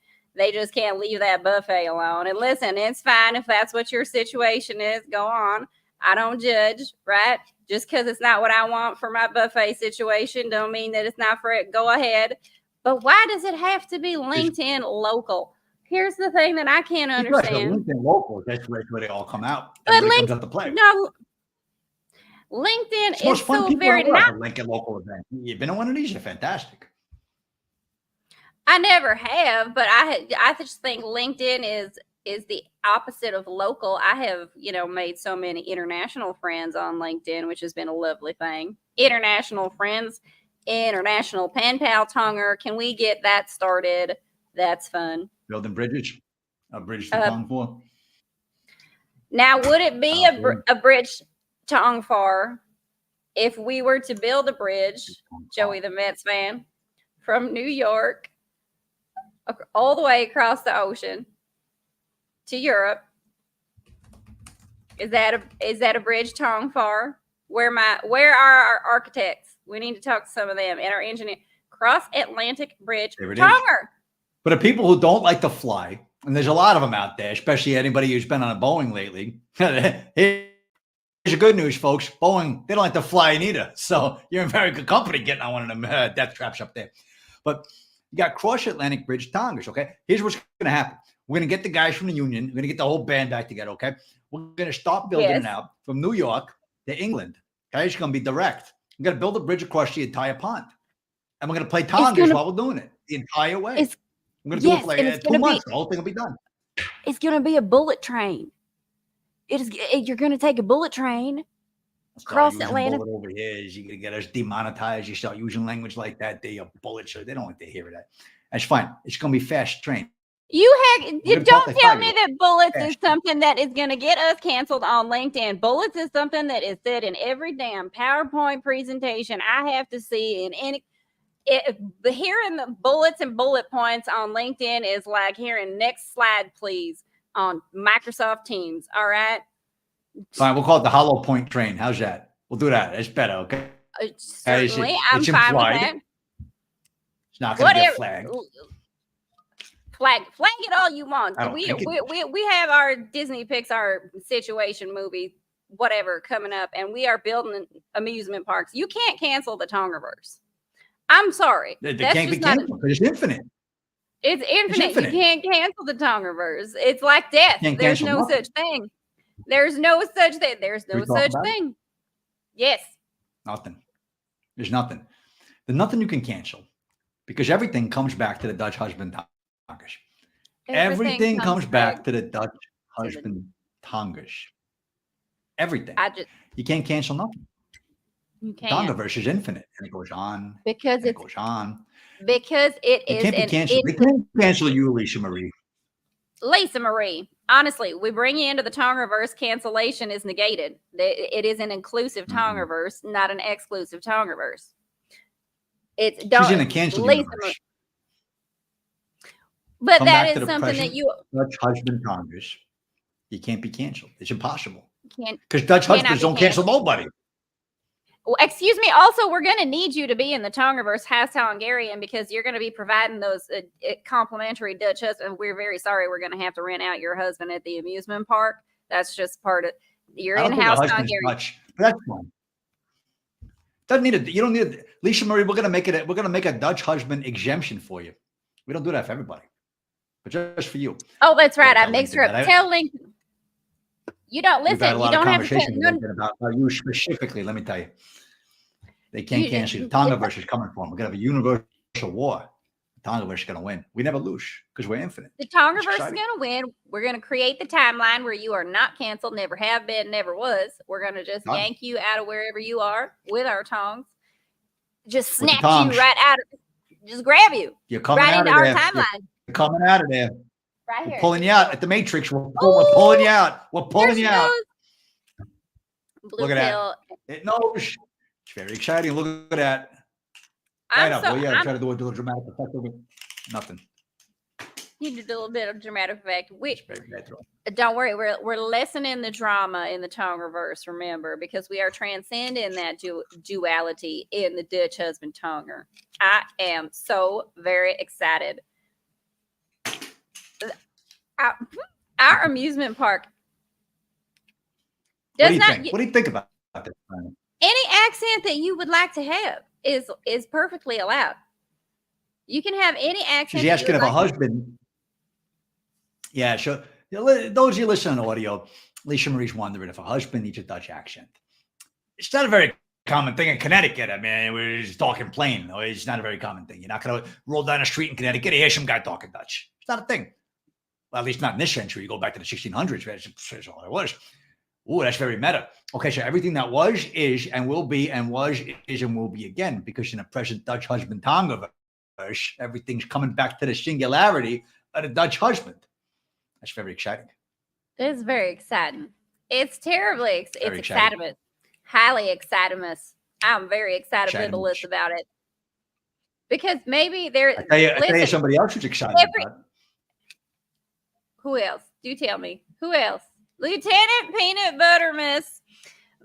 leave that buffet alone. And listen, it's fine if that's what your situation is. Go on. I don't judge, right? Just because it's not what I want for my buffet situation don't mean that it's not for it. Go ahead. But why does it have to be LinkedIn local? Here's the thing that I can't understand. LinkedIn local, that's where they all come out. But comes out to play. No, LinkedIn is so very not. LinkedIn local event. You've been to one of these? You're fantastic. I never have, but I just think LinkedIn is the opposite of local. I have, made so many international friends on LinkedIn, which has been a lovely thing. International friends, international pen pal Tonger. Can we get that started? That's fun. Building bridges, a bridge to Tong for. Now, would it be a bridge to Tong for if we were to build a bridge, Joey the Mets fan, from New York all the way across the ocean to Europe? Is that a bridge Tong for? Where are our architects? We need to talk to some of them and our engineer. Cross Atlantic Bridge Tonger. But the people who don't like to fly, and there's a lot of them out there, especially anybody who's been on a Boeing lately. Here's the good news, folks. Boeing, they don't like to fly neither. So you're in very good company getting on one of them death traps up there. But you got Cross Atlantic Bridge Tongers, okay? Here's what's going to happen. We're going to get the guys from the union. We're going to get the whole band back together, okay? We're going to start building it out from New York to England. Okay? It's going to be direct. We're going to build a bridge across the entire pond. And we're going to play Tongers while we're doing it the entire way. We're going to do it for like 2 months. The whole thing will be done. It's going to be a bullet train. You're going to take a bullet train across Atlantic. Bullet over here is you're going to get us demonetized. You start using language like that. They are bullets. They don't want to hear that. That's fine. It's going to be fast train. You don't tell me that bullets is something that is going to get us canceled on LinkedIn. Bullets is something that is said in every damn PowerPoint presentation I have to see in any. Hearing the bullets and bullet points on LinkedIn is like hearing next slide, please, on Microsoft Teams. All right. Fine. We'll call it the hollow point train. How's that? We'll do that. It's better. Okay. Certainly. I'm fine with that. It's not going to get flagged. Flag it all you want. We have our Disney Pixar situation movie, whatever, coming up, and we are building amusement parks. You can't cancel the Tongerverse. I'm sorry. They can't be canceled because it's infinite. It's infinite. You can't cancel the Tongerverse. It's like death. There's no such thing. There's no such thing. There's no such thing. Yes. Nothing. There's nothing. There's nothing you can cancel because everything comes back to the Dutch husband Tongers. Everything comes back to the Dutch husband Tongers. Everything. You can't cancel nothing. You can't. Tongerverse is infinite, and it goes on. Because it goes on. Because it can't be canceled. They can't cancel you, Lisa Marie. Lisa Marie, honestly, we bring you into the Tongerverse. Cancellation is negated. It is an inclusive Tongerverse, not an exclusive Tongerverse. She's in a canceled universe. But that is something that you Dutch husband Tongers. You can't be canceled. It's impossible. Because Dutch husbands don't cancel nobody. Well, excuse me. Also, we're going to need you to be in the Tongerverse House Hungarian because you're going to be providing those complimentary Dutch husbands. We're very sorry. We're going to have to rent out your husband at the amusement park. That's just part of your I don't think a in-house husband's Hungarian. much. That's fine. Doesn't need it. You don't need it. Lisa Marie, we're gonna make it. We're gonna make a Dutch husband exemption for you. We don't do that for everybody, but just for you. Oh, that's right. I Tell mixed her Lincoln up. that. Tell Lincoln. You don't We've had listen. a You lot of don't have to. conversation with Lincoln about you specifically. Let me tell you, they can't cancel you. The Tongerverse is coming for them. We're gonna have a universal war. The Tongerverse is gonna win. We never lose because we're infinite. The Tongerverse is going to win. We're going to create the timeline where you are not canceled, never have been, never was. We're going to just yank you out of wherever you are with our tongs. Just snatch you right out of, just grab you. You're coming right out into of our there. timeline. You're coming out of there. Right We're here. pulling you out at the Matrix. We're pulling you out. We're pulling you out. Blue Look at pill. that. It knows. It's very exciting. Look at that. Right up. Well, yeah, try to do a dramatic effect of it. Nothing. You need to do a little bit of dramatic effect. Don't worry, we're lessening the drama in the Tongerverse, remember, because we are transcending that duality in the Dutch husband Tonger. I am so very excited. Our amusement park does what do you think about this? Any accent that you would like to have is perfectly allowed. You can have any accent. She's asking if a husband. Yeah, so those of you listening on audio, Lisa Marie's wondering if a husband needs a Dutch accent. It's not a very common thing in Connecticut. I mean, we're just talking plain. It's not a very common thing. You're not going to roll down the street in Connecticut and hear some guy talking Dutch. It's not a thing. Well, at least not in this century. You go back to the 1600s. That's all it was. Ooh, that's very meta. Okay, so everything that was, is, and will be, and was, is, and will be again, because in the present Dutch husband Tongerverse, everything's coming back to the singularity of the Dutch husband. That's very exciting. It's very exciting. It's terribly exciting. Highly exciting. I'm very excited about it. Because maybe there. I tell you somebody else who's excited about it. Who else? Do tell me. Who else? Lieutenant Peanut Buttermiss.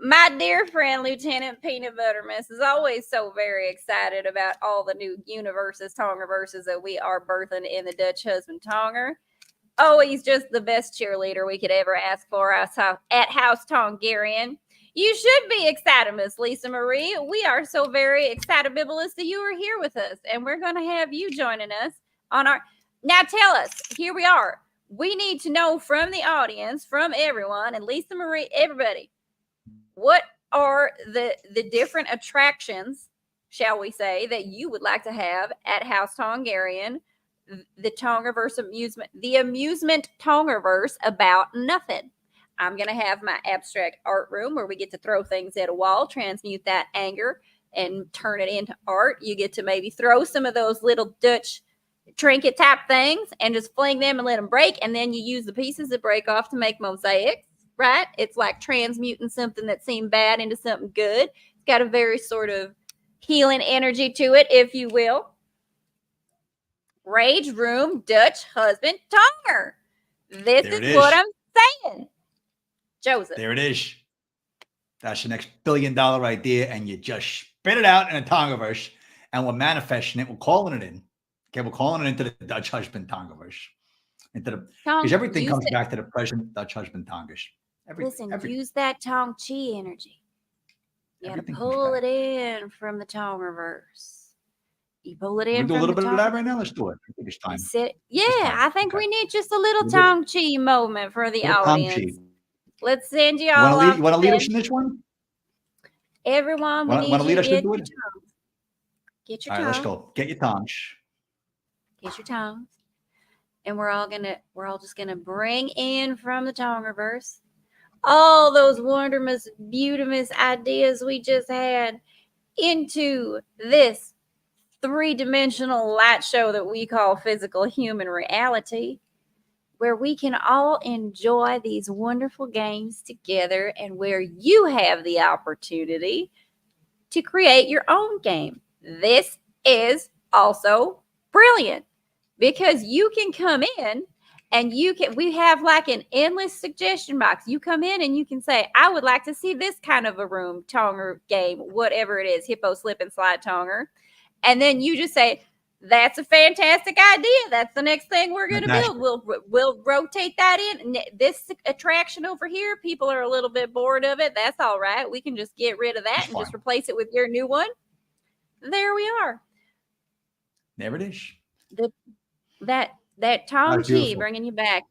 My dear friend, Lieutenant Peanut Buttermiss, is always so very excited about all the new Tongerverses that we are birthing in the Dutch husband Tonger. Oh, he's just the best cheerleader we could ever ask for us at House Tongerian. You should be excited, Miss Lisa Marie. We are so very excitabilis that you are here with us, and we're going to have you joining us on our. Now, tell us. Here we are. We need to know from the audience, from everyone, and Lisa Marie, everybody, what are the different attractions, shall we say, that you would like to have at House Tongerian, the Tongerverse amusement Tongerverse about nothing. I'm going to have my abstract art room where we get to throw things at a wall, transmute that anger, and turn it into art. You get to maybe throw some of those little Dutch trinket type things and just fling them and let them break. And then you use the pieces that break off to make mosaics, right? It's like transmuting something that seemed bad into something good. It's got a very sort of healing energy to it, if you will. Rage Room Dutch Husband Tonger. This is what I'm saying. Joseph. There it is. That's the next $1 billion idea, and you just spit it out in a Tongerverse, and we're manifesting it. We're calling it in. Okay, we're calling it into the Dutch husband Tongerverse. Because everything comes back to the present Dutch husband Tongers. Listen, use that Tong Chi energy. You got to pull it in from the Tongerverse. You pull it in. We'll do a little bit of that right now. Let's do it. I think it's time. I think we need just a little Tong Chi moment for the audience. Let's send you all. You want to lead us in this one? Everyone, we need you to get your tongs. Get your tongs. All right, let's go. Get your tongs. Get your tongs. And we're all just gonna bring in from the Tongerverse all those wonderful, beautiful ideas we just had into this 3-dimensional light show that we call physical human reality, where we can all enjoy these wonderful games together and where you have the opportunity to create your own game. This is also brilliant because you can come in And we have like an endless suggestion box. You come in and you can say, I would like to see this kind of a room, Tonger game, whatever it is, hippo slip and slide Tonger. And then you just say, that's a fantastic idea. That's the next thing we're going to build. We'll rotate that in. This attraction over here, people are a little bit bored of it. That's all right. We can just get rid of that and just replace it with your new one. There we are. There it is. That Tom G bringing you back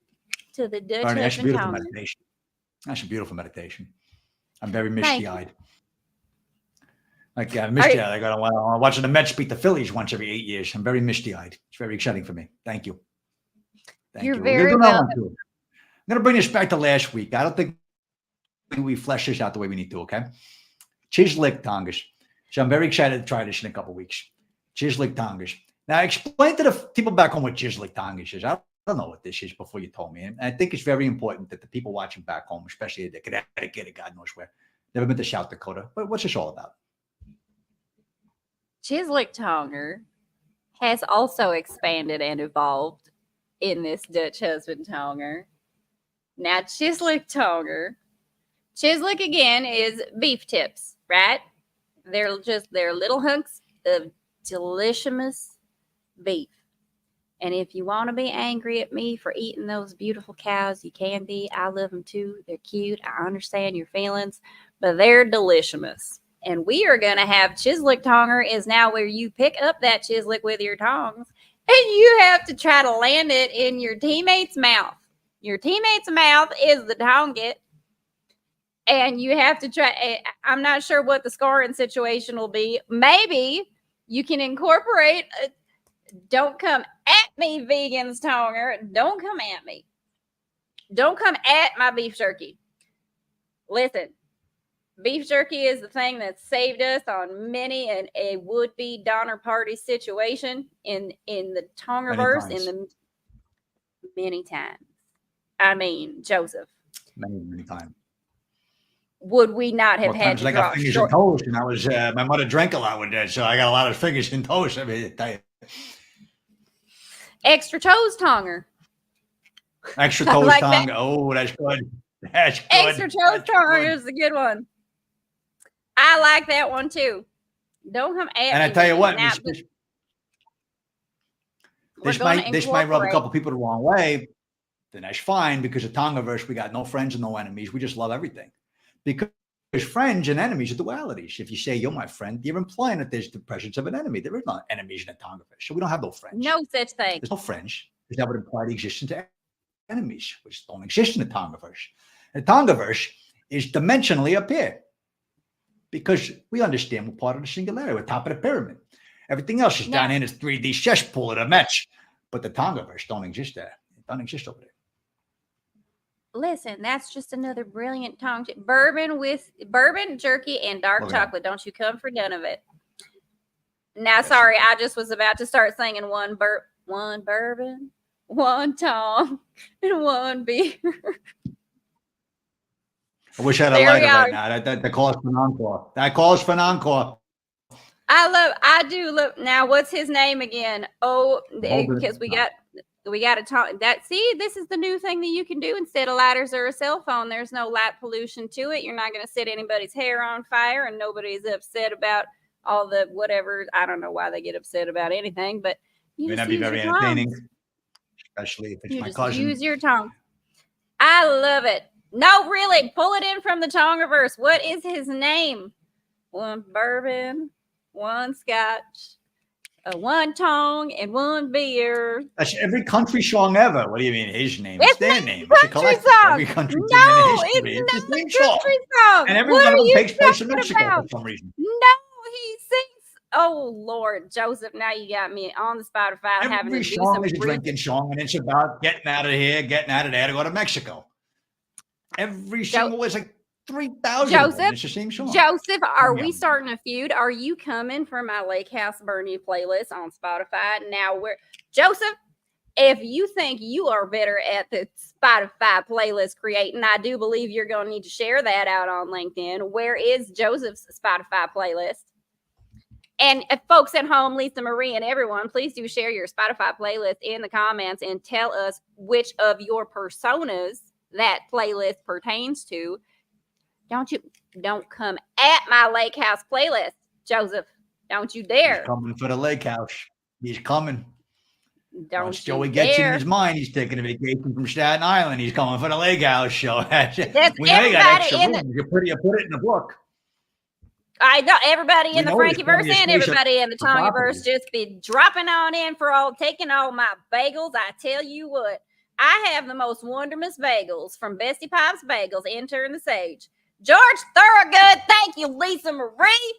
to the Dutch Bernie, that's husband beautiful Tonger. meditation. That's a beautiful meditation. I'm very misty-eyed. Like misty-eyed. I'm watching the Mets beat the Phillies once every 8 years. I'm very misty-eyed. It's very exciting for me. Thank you. You're very welcome. I'm going to bring this back to last week. I don't think we flesh this out the way we need to, okay? Chislik Tongers. So I'm very excited to try this in a couple of weeks. Chislik Tongers. Now, explain to the people back home what Chislik Tongers is. I don't know what this is before you told me. And I think it's very important that the people watching back home, especially in Connecticut and God knows where, never been to South Dakota. But what's this all about? Chislik Tonger has also expanded and evolved in this Dutch husband Tonger. Now, Chislik Tonger. Chislik, again, is beef tips, right? They're little hunks of delicious beef. And if you want to be angry at me for eating those beautiful cows, you can be. I love them too. They're cute. I understand your feelings, but they're delicious. And we are going to have Chislik Tonger is now where you pick up that Chislik with your tongs and you have to try to land it in your teammate's mouth. Your teammate's mouth is the tonget. And you have to try. I'm not sure what the scoring situation will be. Maybe you can incorporate don't come at me, vegans, Tonger. Don't come at me. Don't come at my beef jerky. Listen, beef jerky is the thing that saved us on many a would-be Donner Party situation in the Tongerverse many times. I mean, Joseph. Many times. Would we not have had to I got fingers and toes, and I was my mother drank a lot with that, so I got a lot of fingers and toes. I mean, extra toes Tonger. Extra toes like Tonger. That. Oh, that's good. That's good. Extra toes Tonger is a good one. I like that one too. Don't come at me. And I tell you what, this might rub a couple people the wrong way. Then that's fine, because the Tongerverse, we got no friends and no enemies. We just love everything. Because friends and enemies are dualities. If you say you're my friend, you're implying that there's the presence of an enemy. There is no enemies in the Tongerverse. So we don't have no friends. No such thing. There's no friends. That would imply the existence of enemies, which don't exist in the Tongerverse. The Tongerverse is dimensionally up here, because we understand we're part of the singularity. We're top of the pyramid. Everything else is down in this 3D cesspool of the match. But the Tongerverse don't exist there. It don't exist over there. Listen, that's just another brilliant tongue. Bourbon jerky and dark chocolate. Don't you come for none of it. Now, sorry, I just was about to start singing one bourbon, one tongue, and one beer. I wish I had a lighter right now. That calls for an encore. That calls for an encore. I do love. Now, what's his name again? Oh, because we got to talk that. See, this is the new thing that you can do instead of lighters or a cell phone. There's no light pollution to it. You're not going to set anybody's hair on fire, and nobody's upset about all the whatever. I don't know why they get upset about anything, but you may not be very entertaining, especially if it's my cousin. Use your tongue. I love it. No, really, pull it in from the Tongerverse. What is his name? One bourbon, one scotch. One tongue and one beer. That's every country song ever. What do you mean his name? It's their name. It's every country no, song. It's not the country song. And every one of them takes place in Mexico for some reason. No, he sings. Oh, Lord, Joseph, now you got me on the Spotify. Every song is a drinking song, and it's about getting out of here, getting out of there to go to Mexico. Every single is like 3,000. Joseph, it's the same song. Joseph, are we starting a feud? Are you coming for my Lake House Bernie playlist on Spotify? Now, Joseph, if you think you are better at the Spotify playlist creating, I do believe you're going to need to share that out on LinkedIn. Where is Joseph's Spotify playlist? And folks at home, Lisa Marie and everyone, please do share your Spotify playlist in the comments and tell us which of your personas that playlist pertains to. Don't come at my lake house playlist, Joseph. Don't you dare. He's coming for the lake house. He's coming. Don't Once you Joey gets dare. in his mind, he's taking a vacation from Staten Island. He's coming for the lake house show. That's We know you got extra everybody room. You put it in the book. I know everybody in the know there's Frankieverse plenty of and space everybody in the for property. Tongerverse just be dropping on in for taking all my bagels. I tell you what, I have the most wonderous bagels from Bestie Pop's Bagels. Enter in the sage. George Thorogood, thank you, Lisa Marie.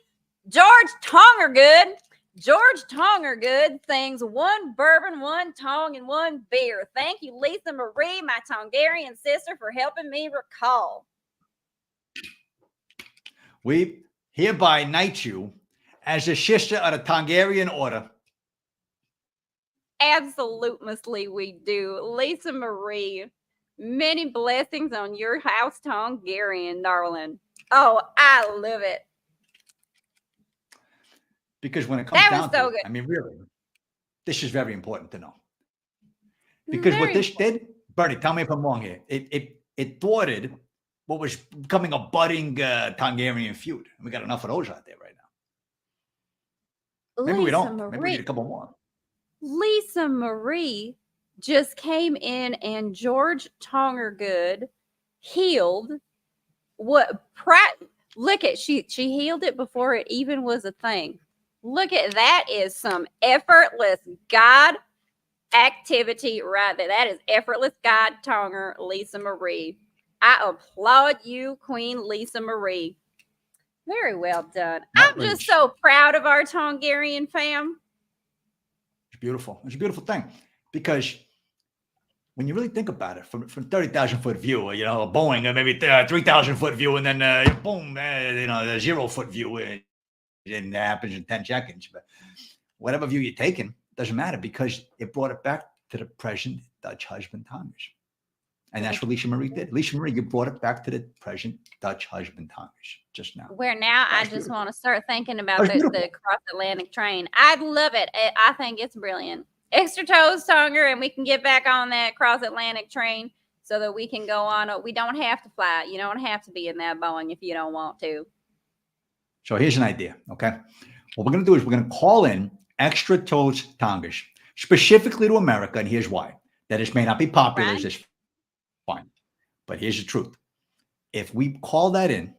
George Tongergood. George Tongergood sings one bourbon, one tong, and one beer. Thank you, Lisa Marie, my Tongarian sister, for helping me recall. We hereby knight you as a sister of the Tongarian order. Absolutely, we do. Lisa Marie, many blessings on your house, Tongarian, darling. Oh, I love it. Because when it comes That down was so to good. it, I mean, really, this is very important to know. Because Very what this did, Bernie, tell me if I'm wrong here. It thwarted what was becoming a budding Tongarian feud. And we got enough of those out there right now. Maybe Lisa we don't. Marie, Maybe we need a couple more. Lisa Marie just came in and George Tongergood healed what look at she healed it before it even was a thing. Look at that is some effortless God activity right there. That is effortless God Tonger, Lisa Marie. I applaud you, Queen Lisa Marie. Very well done. I'm just so proud of our Tongarian fam. It's beautiful. It's a beautiful thing because when you really think about it, from 30,000 foot view, you know, a Boeing, maybe 3,000 foot view, and then boom, you know, the 0 foot view, and it happens in 10 seconds. But whatever view you're taking doesn't matter because it brought it back to the present Dutch husband Tongers. And that's what Lisa Marie did. Lisa Marie, you brought it back to the present Dutch husband Tongers just now. Where now I just want to start thinking about the cross-Atlantic train. I love it. I think it's brilliant. Extra toes, Tonger, and we can get back on that cross-Atlantic train so that we can go on. We don't have to fly. You don't have to be in that Boeing if you don't want to. So here's an idea, okay? What we're going to do is we're going to call in extra toes Tongers specifically to America, and here's why. That this may not be popular as this fine. But here's the truth. If we call that in,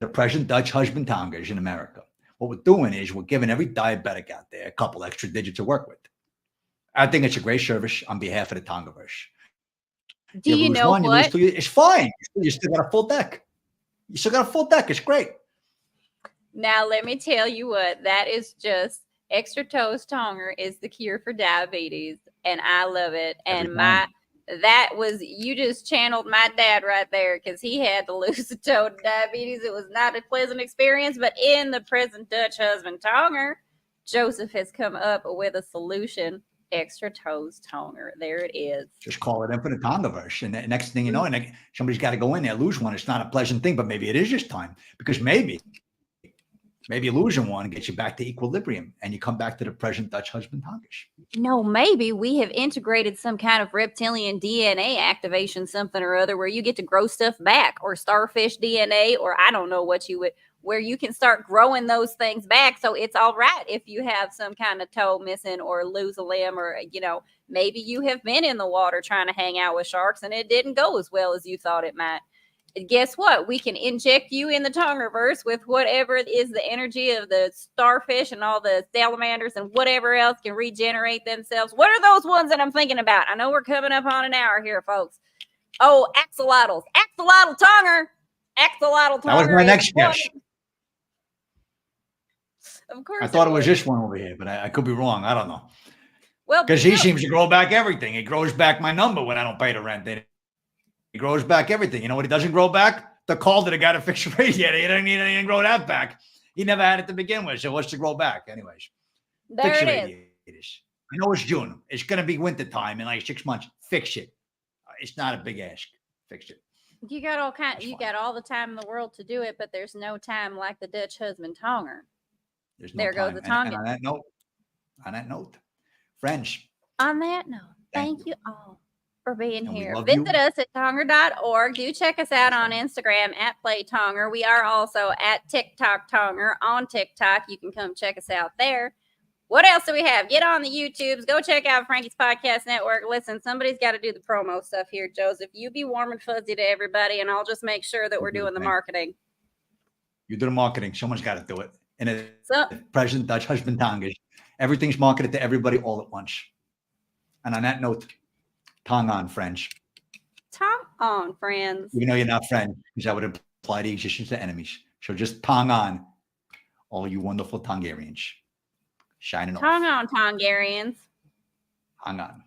the present Dutch husband Tongers in America, what we're doing is we're giving every diabetic out there a couple extra digits to work with. I think it's a great service on behalf of the Tongerverse. Do you know one, what? It's fine. You still got a full deck. You still got a full deck. It's great. Now, let me tell you what. That is just extra toes Tonger is the cure for diabetes. And I love it. And that was, you just channeled my dad right there because he had to lose a toe to diabetes. It was not a pleasant experience, but in the present Dutch husband Tonger, Joseph has come up with a solution. Extra toes Tonger. There it is. Just call it in for the Tongerverse. And the next thing you know, somebody's got to go in there, lose one. It's not a pleasant thing, but maybe it is just time because maybe losing one gets you back to equilibrium and you come back to the present Dutch husband Tongers. No, maybe we have integrated some kind of reptilian DNA activation, something or other, where you get to grow stuff back, or starfish DNA, or I don't know what you would, where you can start growing those things back. So it's all right if you have some kind of toe missing or lose a limb, or, you know, maybe you have been in the water trying to hang out with sharks and it didn't go as well as you thought it might. Guess what? We can inject you in the Tongerverse with whatever is the energy of the starfish and all the salamanders and whatever else can regenerate themselves. What are those ones that I'm thinking about? I know we're coming up on an hour here, folks. Oh, axolotls. Axolotl Tonger. Axolotl Tonger. That was my next guess. Of course. I thought it was this one over here, but I could be wrong. I don't know. Well, because he seems to grow back everything. He grows back my number when I don't pay the rent. He grows back everything. You know what he doesn't grow back? The call to the guy to fix your radiator. He didn't grow that back. He never had it to begin with. So what's to grow back? Anyways, there fix your it radiators. I know it's June. It's going to be winter time in like 6 months. Fix it. It's not a big ask. Fix it. You got all the time in the world to do it, but there's no time like the Dutch husband Tonger. There's no There goes time. the And Tongan. on that note, French, On that note, thank thank you all for being and we here. love Visit you. us at tonger.org. Do check us out on Instagram at Play Tonger. We are also at TikTok Tonger on TikTok. You can come check us out there. What else do we have? Get on the YouTubes. Go check out Frankie's Podcast Network. Listen, somebody's got to do the promo stuff here, Joseph. You be warm and fuzzy to everybody, and I'll just make sure that we're doing the marketing. You do the marketing. Someone's got to do it. And it's So, President Dutch husband Tongish. Everything's marketed to everybody all at once. And on that note, Tong on, French. Tong on, friends. Even though you're not friends, because that would imply the existence of enemies. So just Tong on, all you wonderful Tongarians. Shining off. Tong on, Tongarians. Hang on.